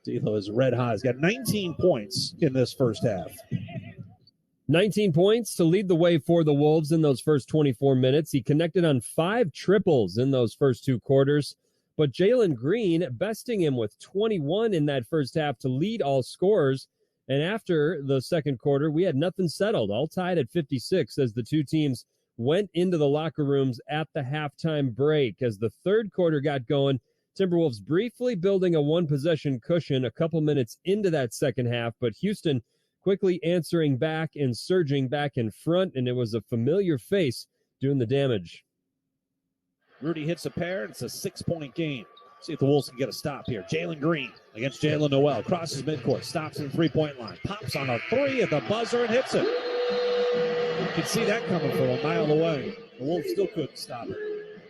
D'Lo is red hot. He's got 19 points in this first half. 19 points to lead the way for the Wolves in those first 24 minutes. He connected on 5 triples in those first 2 quarters, but Jalen Green besting him with 21 in that first half to lead all scorers. And after the second quarter, we had nothing settled, all tied at 56 as the two teams went into the locker rooms at the halftime break. As the third quarter got going, Timberwolves briefly building a one-possession cushion a couple minutes into that second half, but Houston quickly answering back and surging back in front, and it was a familiar face doing the damage. Rudy hits a pair, and it's a 6-point game. See if the Wolves can get a stop here. Jalen Green against Jalen Noel. Crosses midcourt, stops at the 3-point line. Pops on a 3 at the buzzer and hits it. You can see that coming from a mile away. The Wolves still couldn't stop it.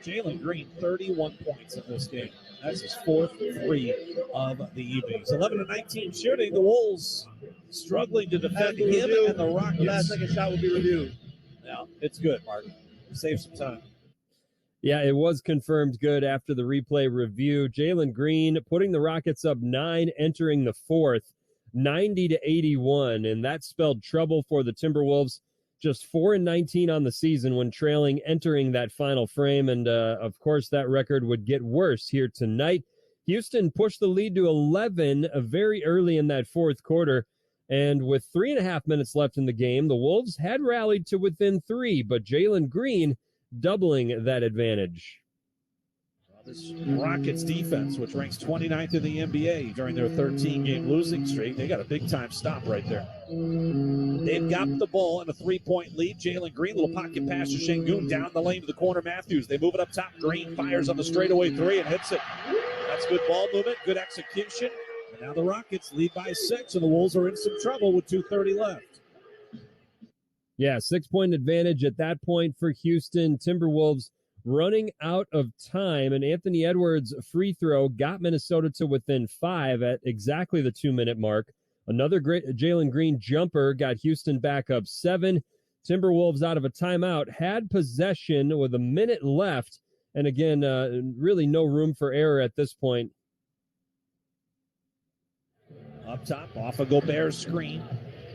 Jalen Green, 31 points in this game. That's his 4th 3 of the evening. 11-19 shooting. The Wolves struggling to defend him and the Rockets. That second shot will be reviewed. Yeah, it's good, Mark. Save some time. Yeah, it was confirmed good after the replay review. Jalen Green putting the Rockets up 9 entering the fourth, 90-81, and that spelled trouble for the Timberwolves. Just 4-19 on the season when trailing entering that final frame, and of course that record would get worse here tonight. Houston pushed the lead to 11 very early in that fourth quarter, and with 3.5 minutes left in the game, the Wolves had rallied to within 3, but Jalen Green doubling that advantage. This Rockets defense, which ranks 29th in the NBA during their 13-game losing streak, they got a big-time stop right there. They've got the ball in a 3-point lead. Jalen Green, little pocket pass to Şengün down the lane to the corner. Matthews, they move it up top. Green fires on the straightaway 3 and hits it. That's good ball movement, good execution. And now the Rockets lead by 6, and the Wolves are in some trouble with 2:30 left. Yeah, 6-point advantage at that point for Houston. Timberwolves running out of time, and Anthony Edwards' free throw got Minnesota to within 5 at exactly the 2-minute mark. Another great Jalen Green jumper got Houston back up 7. Timberwolves out of a timeout had possession with a minute left, and again, really no room for error at this point. Up top, off a Gobert screen.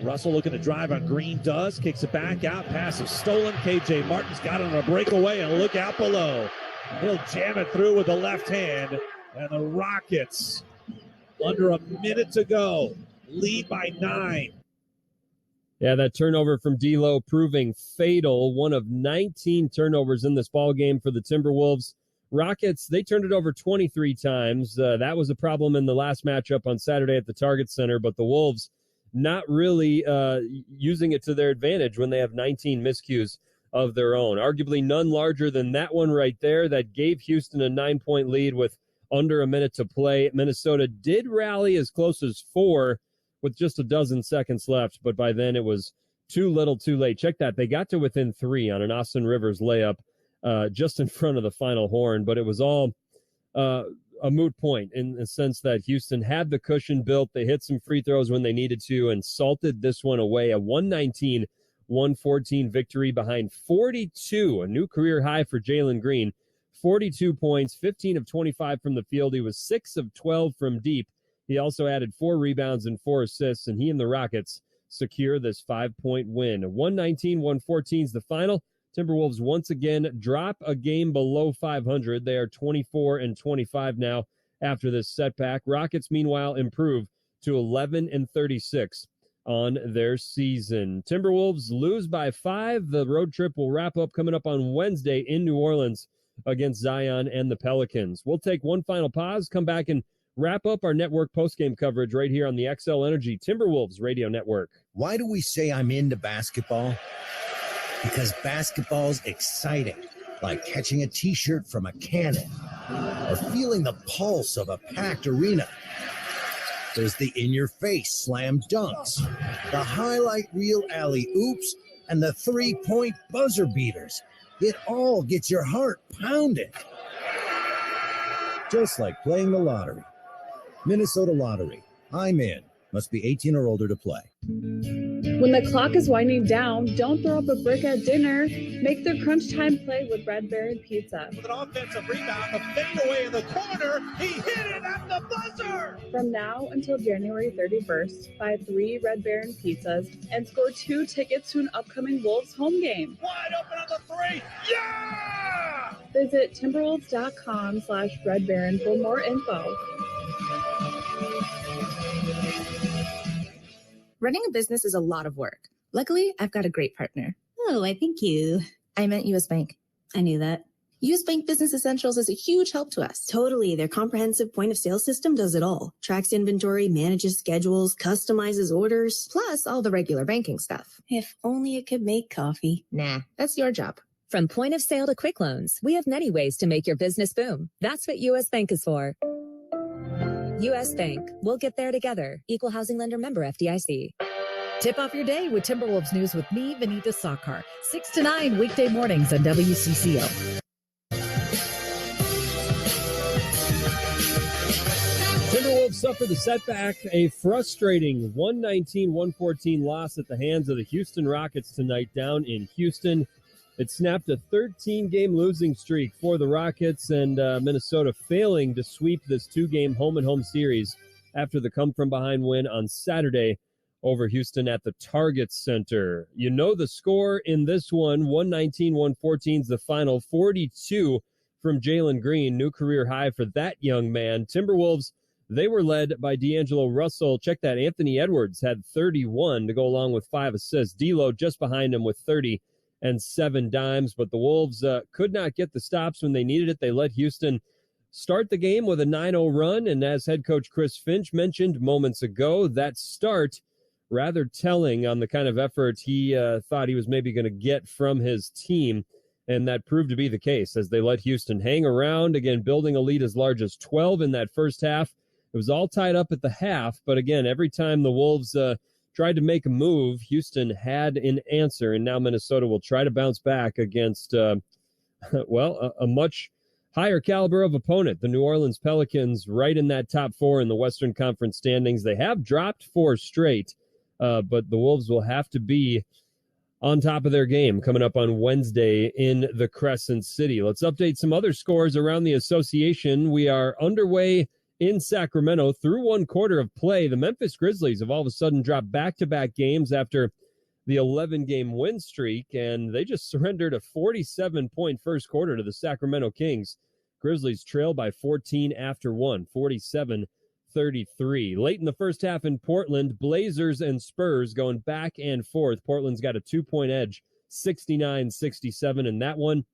Russell looking to drive on Green, does, kicks it back out, pass is stolen. KJ Martin's got it on a breakaway, and look out below. He'll jam it through with the left hand, and the Rockets, under a minute to go, lead by 9. Yeah, that turnover from D'Lo proving fatal. One of 19 turnovers in this ballgame for the Timberwolves. Rockets, they turned it over 23 times. That was a problem in the last matchup on Saturday at the Target Center, but the Wolves not really using it to their advantage when they have 19 miscues of their own. Arguably none larger than that one right there that gave Houston a 9-point lead with under a minute to play. Minnesota did rally as close as 4 with just a dozen seconds left, but by then it was too little too late. Check that. They got to within 3 on an Austin Rivers layup just in front of the final horn, but it was all a moot point in the sense that Houston had the cushion built. They hit some free throws when they needed to and salted this one away. A 119-114 victory behind 42, a new career high for Jalen Green. 42 points, 15 of 25 from the field. He was 6 of 12 from deep. He also added 4 rebounds and 4 assists, and he and the Rockets secure this 5-point win. 119-114 is the final. Timberwolves once again drop a game below 500. They are 24-25 now after this setback. Rockets, meanwhile, improve to 11-36 on their season. Timberwolves lose by 5. The road trip will wrap up coming up on Wednesday in New Orleans against Zion and the Pelicans. We'll take one final pause, come back and wrap up our network postgame coverage right here on the XL Energy Timberwolves Radio Network. Why do we say I'm into basketball? Because basketball's exciting, like catching a t-shirt from a cannon or feeling the pulse of a packed arena. There's the in-your-face slam dunks, the highlight reel alley-oops, and the three-point buzzer beaters. It all gets your heart pounding. Just like playing the lottery. Minnesota Lottery. I'm in. Must be 18 or older to play. When the clock is winding down, don't throw up a brick at dinner. Make the crunch time play with Red Baron Pizza. With an offensive rebound, the fadeaway in the corner. He hit it at the buzzer. From now until January 31st, buy 3 Red Baron pizzas and score 2 tickets to an upcoming Wolves home game. Wide open on the 3. Yeah! Visit timberwolves.com/Red Baron for more info. Running a business is a lot of work. Luckily, I've got a great partner. Oh, I thank you. I meant U.S. Bank. I knew that. U.S. Bank Business Essentials is a huge help to us. Totally. Their comprehensive point of sale system does it all. Tracks inventory, manages schedules, customizes orders. Plus all the regular banking stuff. If only it could make coffee. Nah, that's your job. From point of sale to quick loans, we have many ways to make your business boom. That's what U.S. Bank is for. U.S. Bank. We'll get there together. Equal housing lender, member FDIC. Tip off your day with Timberwolves news with me, Vanita Sakar. 6 to 9 weekday mornings on WCCO. Timberwolves suffer the setback, a frustrating 119-114 loss at the hands of the Houston Rockets tonight down in Houston. It snapped a 13-game losing streak for the Rockets, and Minnesota failing to sweep this 2-game home-and-home series after the come-from-behind win on Saturday over Houston at the Target Center. You know the score in this one, 119-114 is the final, 42 from Jalen Green, new career high for that young man. Timberwolves, they were led by D'Angelo Russell. Check that, Anthony Edwards had 31 to go along with 5 assists. D'Lo just behind him with 30 and 7 dimes, but the Wolves could not get the stops when they needed it. They let Houston start the game with a 9-0 run, and as head coach Chris Finch mentioned moments ago, that start rather telling on the kind of effort he thought he was maybe going to get from his team, and that proved to be the case as they let Houston hang around, again, building a lead as large as 12 in that first half. It was all tied up at the half, but again, every time the Wolves tried to make a move, Houston had an answer, and now Minnesota will try to bounce back against, a much higher caliber of opponent, the New Orleans Pelicans, right in that top 4 in the Western Conference standings. They have dropped 4 straight, but the Wolves will have to be on top of their game coming up on Wednesday in the Crescent City. Let's update some other scores around the association. We are underway in Sacramento through 1 quarter of play. The Memphis Grizzlies have all of a sudden dropped back-to-back games after the 11-game win streak, and they just surrendered a 47-point first quarter to the Sacramento Kings. Grizzlies trail by 14 after 1, 47-33. Late in the first half in Portland, Blazers and Spurs going back and forth. Portland's got a 2-point edge, 69-67 in that one.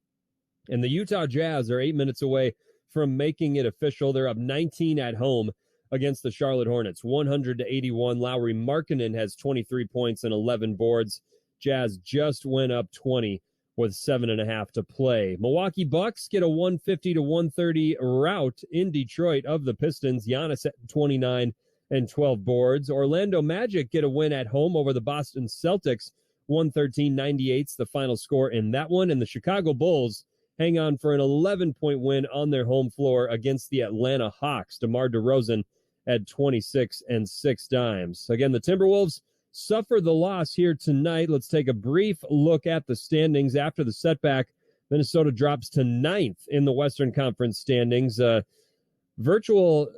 And the Utah Jazz are 8 minutes away from making it official. They're up 19 at home against the Charlotte Hornets, 100-81. Lauri Markkanen has 23 points and 11 boards. Jazz just went up 20 with 7.5 to play. Milwaukee Bucks get a 150-130 rout in Detroit of the Pistons. Giannis at 29 and 12 boards. Orlando Magic get a win at home over the Boston Celtics. 113-98's the final score in that one. And the Chicago Bulls hang on for an 11-point win on their home floor against the Atlanta Hawks. DeMar DeRozan at 26 and 6 dimes. Again, the Timberwolves suffer the loss here tonight. Let's take a brief look at the standings after the setback. Minnesota drops to 9th in the Western Conference standings. Virtual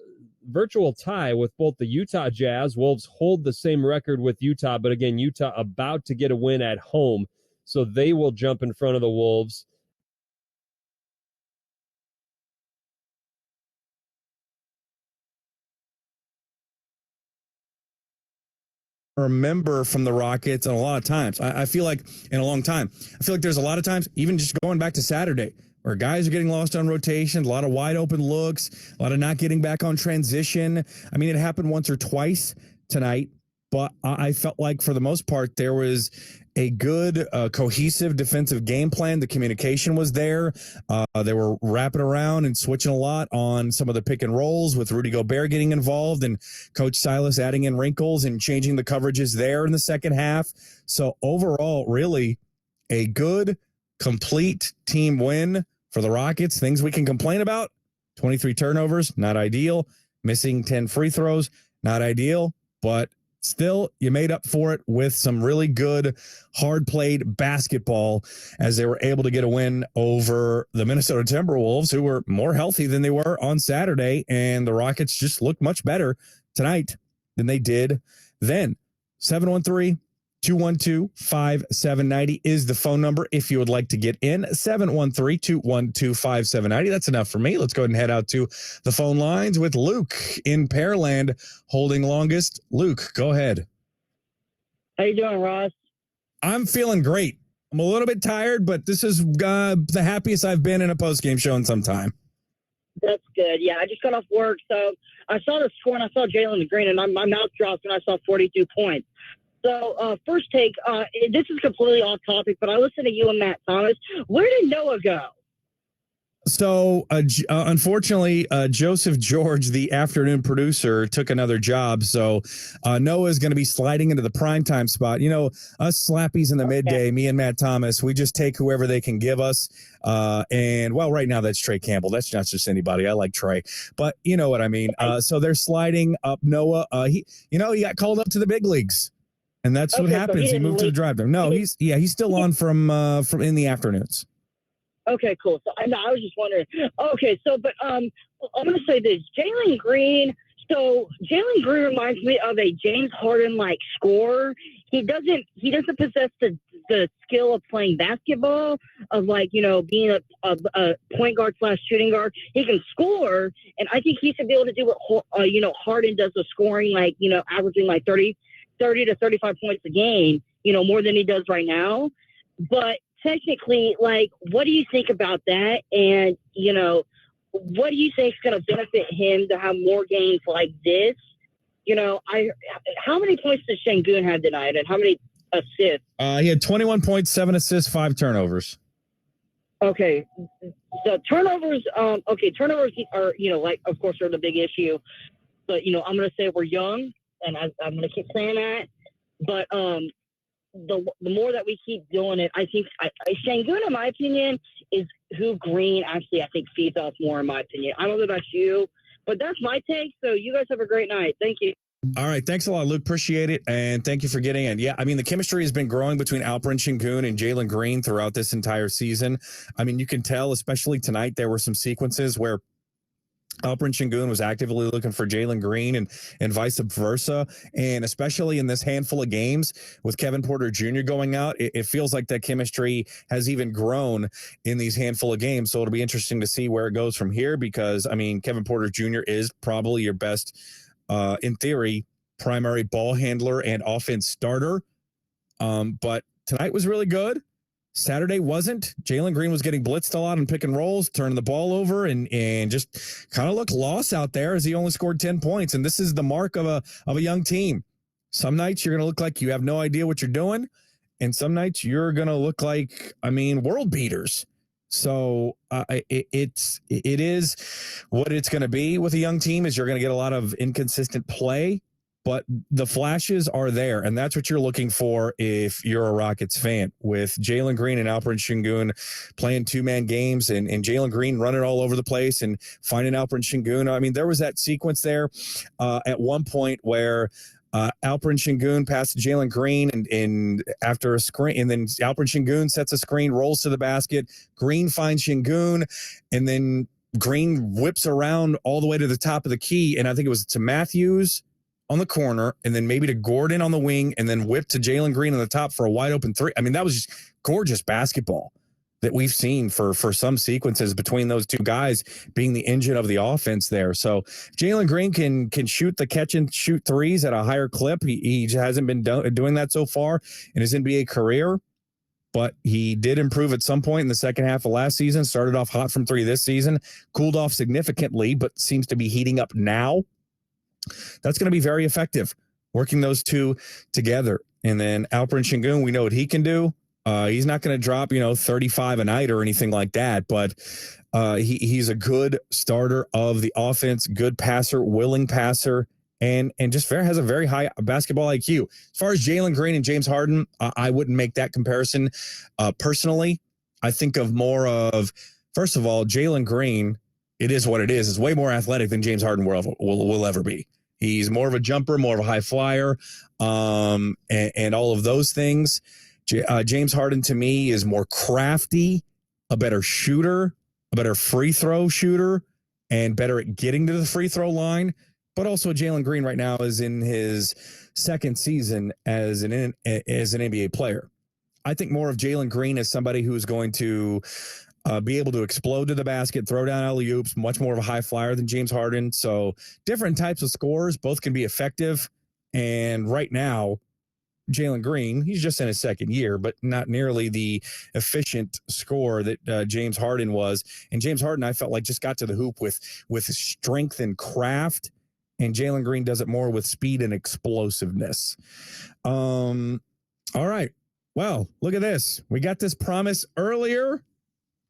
virtual tie with both the Utah Jazz. Wolves hold the same record with Utah, but again, Utah about to get a win at home, so they will jump in front of the Wolves. Remember from the Rockets, and a lot of times I feel like in a long time, I feel like there's a lot of times, even just going back to Saturday, where guys are getting lost on rotation, a lot of wide open looks, a lot of not getting back on transition. I mean, it happened once or twice tonight, but I felt like for the most part, there was a good cohesive defensive game plan. The communication was there. They were wrapping around and switching a lot on some of the pick and rolls with Rudy Gobert getting involved and Coach Silas adding in wrinkles and changing the coverages there in the second half. So overall, really a good, complete team win for the Rockets. Things we can complain about: 23 turnovers, not ideal. Missing 10 free throws, not ideal, but still, you made up for it with some really good, hard-played basketball as they were able to get a win over the Minnesota Timberwolves, who were more healthy than they were on Saturday, and the Rockets just looked much better tonight than they did then. 713-212-5790 is the phone number if you would like to get in. 713-212-5790. That's enough for me. Let's go ahead and head out to the phone lines with Luke in Pearland holding longest. Luke, go ahead. How you doing, Ross? I'm feeling great. I'm a little bit tired, but this is the happiest I've been in a postgame show in some time. That's good. Yeah, I just got off work, so I saw the score and I saw Jalen Green, and my mouth dropped when I saw 42 points. So, first take, this is completely off topic, but I listened to you and Matt Thomas. Where did Noah go? So, unfortunately, Joseph George, the afternoon producer, took another job. So, Noah is going to be sliding into the primetime spot. You know, us slappies in the midday, me and Matt Thomas, we just take whoever they can give us. And, well, right now that's Trey Campbell. That's not just anybody. I like Trey. But you know what I mean. So they're sliding up Noah. He got called up to the big leagues. And that's what happens. He moved to the drive time. No, he's still on from in the afternoons. Okay, cool. So I was just wondering. Okay, so but I'm going to say this: Jalen Green. So Jalen Green reminds me of a James Harden like scorer. He doesn't possess the skill of playing basketball, of being a point guard / shooting guard. He can score, and I think he should be able to do what Harden does with scoring, averaging 30 to 35 points a game, more than he does right now. But technically, what do you think about that? And, what do you think is going to benefit him to have more games like this? How many points did Şengün have tonight, and how many assists? He had 21 points, 7 assists, 5 turnovers. Okay. The turnovers, turnovers are, of course, are the big issue. But, I'm going to say we're young, and I'm going to keep saying that. But the more that we keep doing it, I think Şengün, in my opinion, is who Green actually, I think, feeds off more, in my opinion. I don't know about you, but that's my take. So you guys have a great night. Thank you. All right. Thanks a lot, Luke. Appreciate it. And thank you for getting in. Yeah, I mean, the chemistry has been growing between Alperen Şengün and Jalen Green throughout this entire season. I mean, you can tell, especially tonight, there were some sequences where Alperen Şengün was actively looking for Jalen Green and vice versa. And especially in this handful of games with Kevin Porter Jr. going out, it feels like that chemistry has even grown in these handful of games. So it'll be interesting to see where it goes from here, because, I mean, Kevin Porter Jr. is probably your best, in theory, primary ball handler and offense starter. But tonight was really good. Saturday wasn't. Jalen Green was getting blitzed a lot on pick and rolls, turning the ball over, and just kind of looked lost out there as he only scored 10 points. And this is the mark of a young team. Some nights you're going to look like you have no idea what you're doing, and some nights you're going to look like, world beaters. So it is what it's going to be with a young team, is you're going to get a lot of inconsistent play. But the flashes are there, and that's what you're looking for if you're a Rockets fan, with Jalen Green and Alperen Şengün playing two-man games and Jalen Green running all over the place and finding Alperen Şengün. I mean, there was that sequence there at one point where Alperen Şengün passed to Jalen Green and after a screen, and then Alperen Şengün sets a screen, rolls to the basket. Green finds Şengün, and then Green whips around all the way to the top of the key, and I think it was to Matthews on the corner, and then maybe to Gordon on the wing, and then whip to Jalen Green on the top for a wide open three. I mean, that was just gorgeous basketball that we've seen for some sequences between those two guys being the engine of the offense there. So Jalen Green can shoot the catch and shoot threes at a higher clip. He hasn't been doing that so far in his NBA career, but he did improve at some point in the second half of last season. Started off hot from three this season, cooled off significantly, but seems to be heating up now. That's going to be very effective, working those two together. And then Alperen Sengun, we know what he can do. He's not going to drop, 35 a night or anything like that, but he's a good starter of the offense, good passer, willing passer, and just has a very high basketball IQ. As far as Jalen Green and James Harden, I wouldn't make that comparison personally. I think of more of, first of all, Jalen Green, it is what it is. It's way more athletic than James Harden will ever be. He's more of a jumper, more of a high flyer, and all of those things. James Harden, to me, is more crafty, a better shooter, a better free throw shooter, and better at getting to the free throw line. But also Jalen Green right now is in his second season as an NBA player. I think more of Jalen Green as somebody who is going to be able to explode to the basket, throw down alley-oops, much more of a high flyer than James Harden. So different types of scores, both can be effective. And right now, Jalen Green, he's just in his second year, but not nearly the efficient scorer that James Harden was. And James Harden, I felt like, just got to the hoop with strength and craft. And Jalen Green does it more with speed and explosiveness. All right. Well, look at this. We got this promise earlier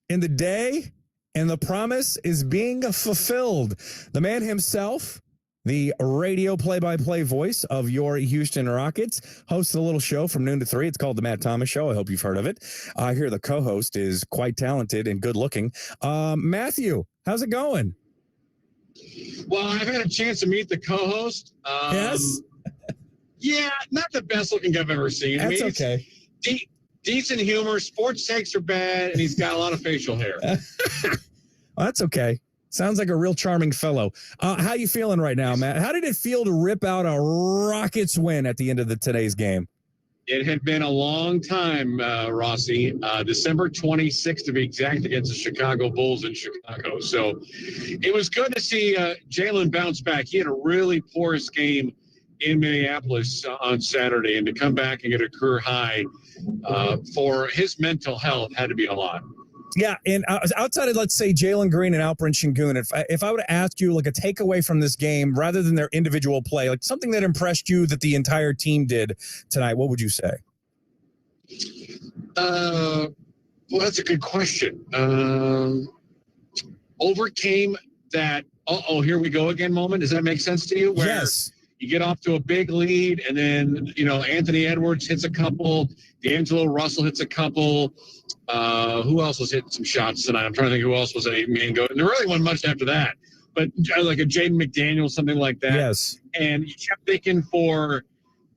in the day, and the promise is being fulfilled. The man himself, the radio play-by-play voice of your Houston Rockets, hosts a little show from noon to 3. It's called The Matt Thomas Show. I hope you've heard of it. I hear the co-host is quite talented and good-looking. Matthew, how's it going? Well, I've had a chance to meet the co-host. Yes? Yeah, not the best looking I've ever seen. That's okay. Decent humor. Sports takes are bad, and he's got a lot of facial hair. Well, that's okay. Sounds like a real charming fellow. How you feeling right now, Matt? How did it feel to rip out a Rockets win at the end of today's game? It had been a long time, Rossi. December 26th, to be exact, against the Chicago Bulls in Chicago. So it was good to see Jalen bounce back. He had a really porous game in Minneapolis on Saturday, and to come back and get a career high for his mental health had to be a lot. Yeah, and outside of, let's say, Jalen Green and Alperen Sengun, if I were to ask you like a takeaway from this game rather than their individual play, like something that impressed you that the entire team did tonight, what would you say? Well, that's a good question. Overcame that, here we go again moment. Does that make sense to you? Where yes. You get off to a big lead, and then, Anthony Edwards hits a couple, D'Angelo Russell hits a couple. Who else was hitting some shots tonight? I'm trying to think who else was a main go. And there really wasn't much after that. But like a Jaden McDaniel, something like that. Yes. And you kept thinking for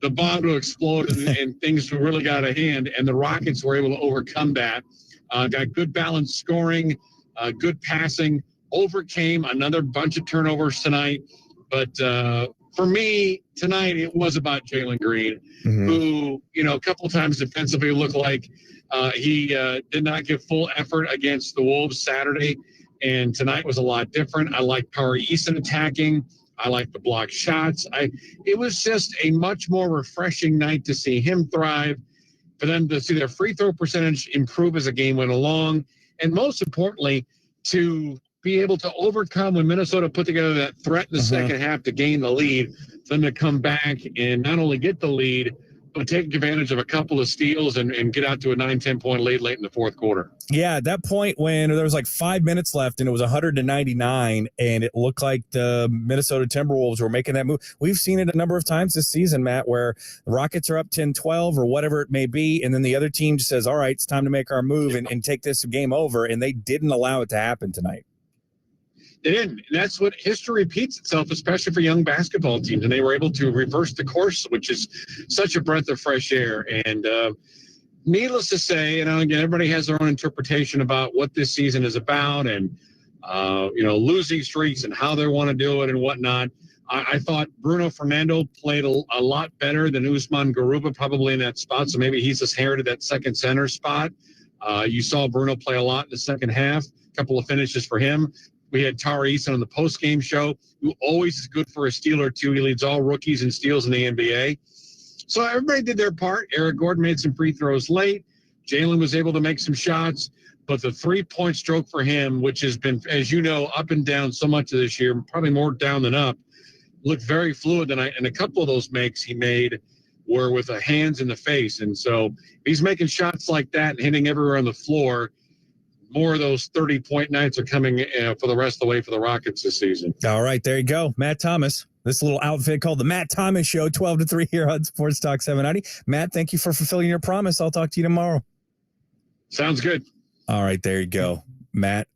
the bomb to explode and things to really got out of hand. And the Rockets were able to overcome that. Got good balanced scoring, good passing, overcame another bunch of turnovers tonight. But for me, tonight, it was about Jalen Green, who, a couple times defensively looked like he did not give full effort against the Wolves Saturday. And tonight was a lot different. I like Tari Eason attacking. I like the block shots. It was just a much more refreshing night to see him thrive, for them to see their free throw percentage improve as the game went along, and most importantly, to be able to overcome when Minnesota put together that threat in the second half to gain the lead, for them to come back and not only get the lead, but take advantage of a couple of steals and get out to a 9-10 point lead late in the fourth quarter. Yeah, at that point when there was like 5 minutes left and it was 100-99 and it looked like the Minnesota Timberwolves were making that move. We've seen it a number of times this season, Matt, where the Rockets are up 10-12 or whatever it may be, and then the other team just says, all right, it's time to make our move and take this game over, and they didn't allow it to happen tonight. They didn't. And that's what history repeats itself, especially for young basketball teams. And they were able to reverse the course, which is such a breath of fresh air. And needless to say, again, everybody has their own interpretation about what this season is about. And losing streaks and how they want to do it and whatnot. I thought Bruno Fernando played a lot better than Usman Garuba probably in that spot, so maybe he's just inherited that second center spot. You saw Bruno play a lot in the second half, a couple of finishes for him. We had Tari Eason on the post-game show, who always is good for a steal or two. He leads all rookies in steals in the NBA. So everybody did their part. Eric Gordon made some free throws late. Jalen was able to make some shots. But the three-point stroke for him, which has been, as you know, up and down so much of this year, probably more down than up, looked very fluid tonight. And a couple of those makes he made were with the hands in the face. And so he's making shots like that and hitting everywhere on the floor. More of those 30-point nights are coming for the rest of the way for the Rockets this season. All right, there you go. Matt Thomas. This little outfit called the Matt Thomas Show, 12 to 3 here on Sports Talk 790. Matt, thank you for fulfilling your promise. I'll talk to you tomorrow. Sounds good. All right, there you go. Matt,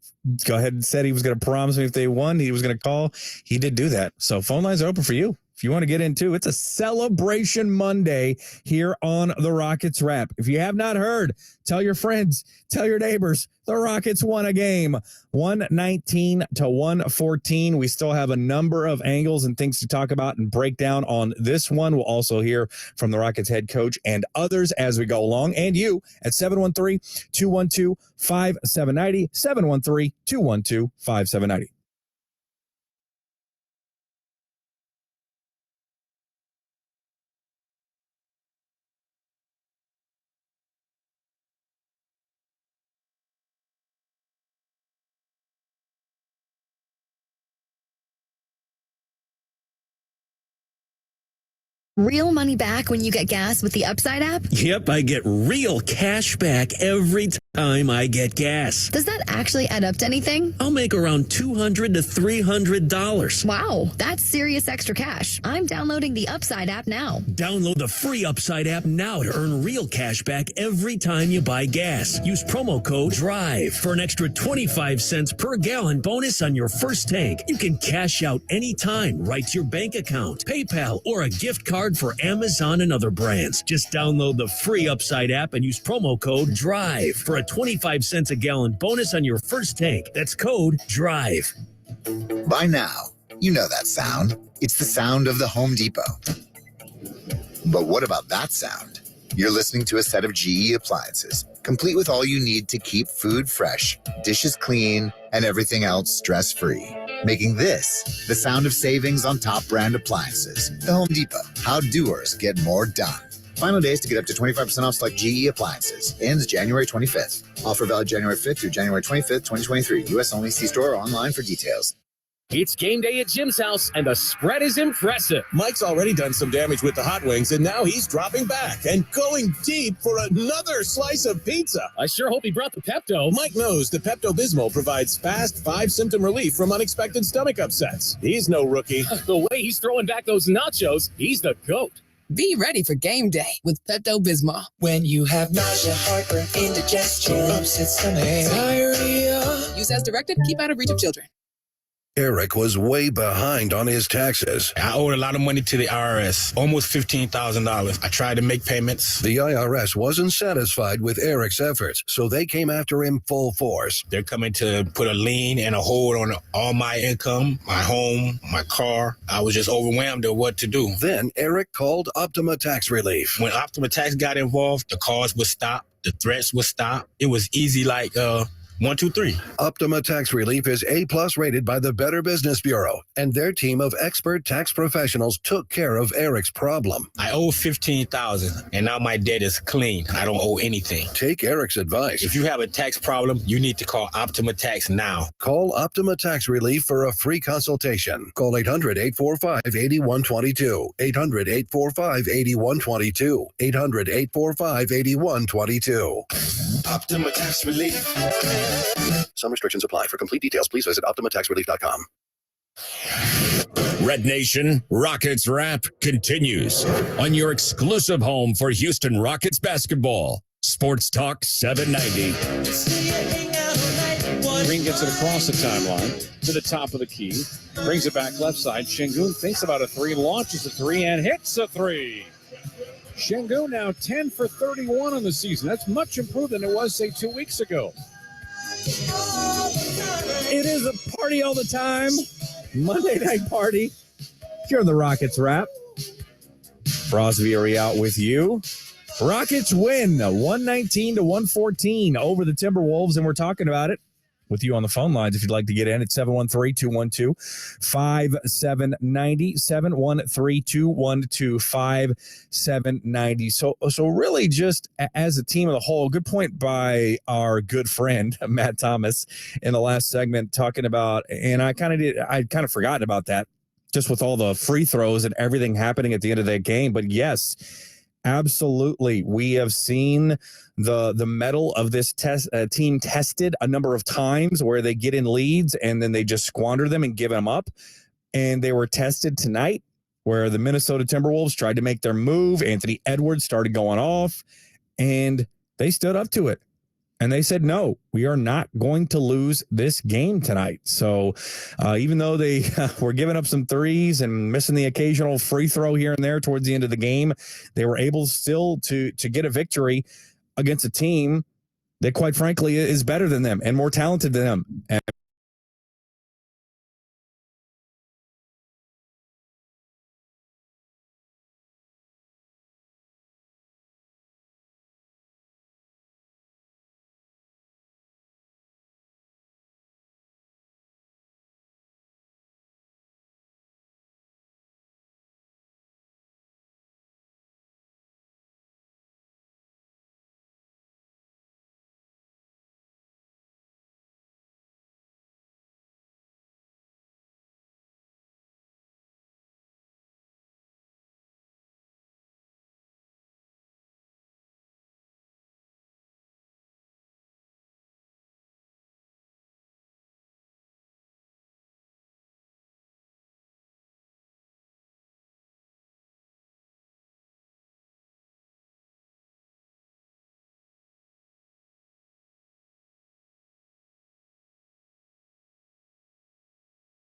go ahead and said he was going to promise me if they won, he was going to call. He did do that. So phone lines are open for you. If you want to get into, it's a celebration Monday here on the Rockets Wrap. If you have not heard, tell your friends, tell your neighbors. The Rockets won a game, 119 to 114. We still have a number of angles and things to talk about and break down on this one. We'll also hear from the Rockets head coach and others as we go along. And you at 713-212-5790, 713-212-5790. Real money back when you get gas with the Upside app? Yep, I get real cash back every time I get gas. Does that actually add up to anything? I'll make around $200 to $300. Wow, that's serious extra cash. I'm downloading the Upside app now. Download the free Upside app now to earn real cash back every time you buy gas. Use promo code DRIVE for an extra 25 cents per gallon bonus on your first tank. You can cash out anytime right to your bank account, PayPal, or a gift card for Amazon and other brands. Just download the free Upside app and use promo code DRIVE for a 25 cents a gallon bonus on your first tank. That's code DRIVE. By now, you know that sound. It's the sound of the Home Depot. But what about that sound? You're listening to a set of GE appliances, complete with all you need to keep food fresh, dishes clean, and everything else stress-free. Making this the sound of savings on top brand appliances. The Home Depot. How doers get more done. Final days to get up to 25% off select GE appliances. Ends January 25th. Offer valid January 5th through January 25th, 2023. U.S. only. See store or online for details. It's game day at Jim's house, and the spread is impressive. Mike's already done some damage with the hot wings, and now he's dropping back and going deep for another slice of pizza. I sure hope he brought the Pepto. Mike knows the Pepto-Bismol provides fast 5-symptom relief from unexpected stomach upsets. He's no rookie. The way he's throwing back those nachos, he's the GOAT. Be ready for game day with Pepto-Bismol. When you have nausea, heartburn, indigestion, upset stomach, diarrhea. Use as directed. Keep out of reach of children. Eric was way behind on his taxes. I owed a lot of money to the IRS, almost $15,000. I tried to make payments. The IRS wasn't satisfied with Eric's efforts, so they came after him full force. They're coming to put a lien and a hold on all my income, my home, my car. I was just overwhelmed at what to do. Then Eric called Optima Tax Relief. When Optima Tax got involved, the calls would stop, the threats would stop. It was easy like 1, 2, 3. Optima Tax Relief is A+ rated by the Better Business Bureau, and their team of expert tax professionals took care of Eric's problem. I owe $15,000, and now my debt is clean. I don't owe anything. Take Eric's advice. If you have a tax problem, you need to call Optima Tax now. Call Optima Tax Relief for a free consultation. Call 800-845-8122. 800-845-8122. 800-845-8122. Optima Tax Relief. Some restrictions apply. For complete details, please visit OptimaTaxRelief.com. Red Nation Rockets Wrap continues on your exclusive home for Houston Rockets basketball. Sports Talk 790. Green gets it across the timeline to the top of the key. Brings it back left side. Şengün thinks about a three, launches a three, and hits a three. Şengün now 10 for 31 on the season. That's much improved than it was, say, 2 weeks ago. It is a party all the time. Monday Night Party. Here on the Rockets Wrap. Ross Vieri out with you. Rockets win 119-114 over the Timberwolves, and we're talking about it with you on the phone lines if you'd like to get in at 713-212-5790, 713-212-5790. So really just as a team of the whole, good point by our good friend, Matt Thomas, in the last segment talking about, and I'd kind of forgotten about that just with all the free throws and everything happening at the end of that game. But yes, absolutely. We have seen the mettle of this team tested a number of times where they get in leads and then they just squander them and give them up. And they were tested tonight where the Minnesota Timberwolves tried to make their move. Anthony Edwards started going off and they stood up to it. And they said, no, we are not going to lose this game tonight. So even though they were giving up some threes and missing the occasional free throw here and there towards the end of the game, they were able still to get a victory against a team that, quite frankly, is better than them and more talented than them.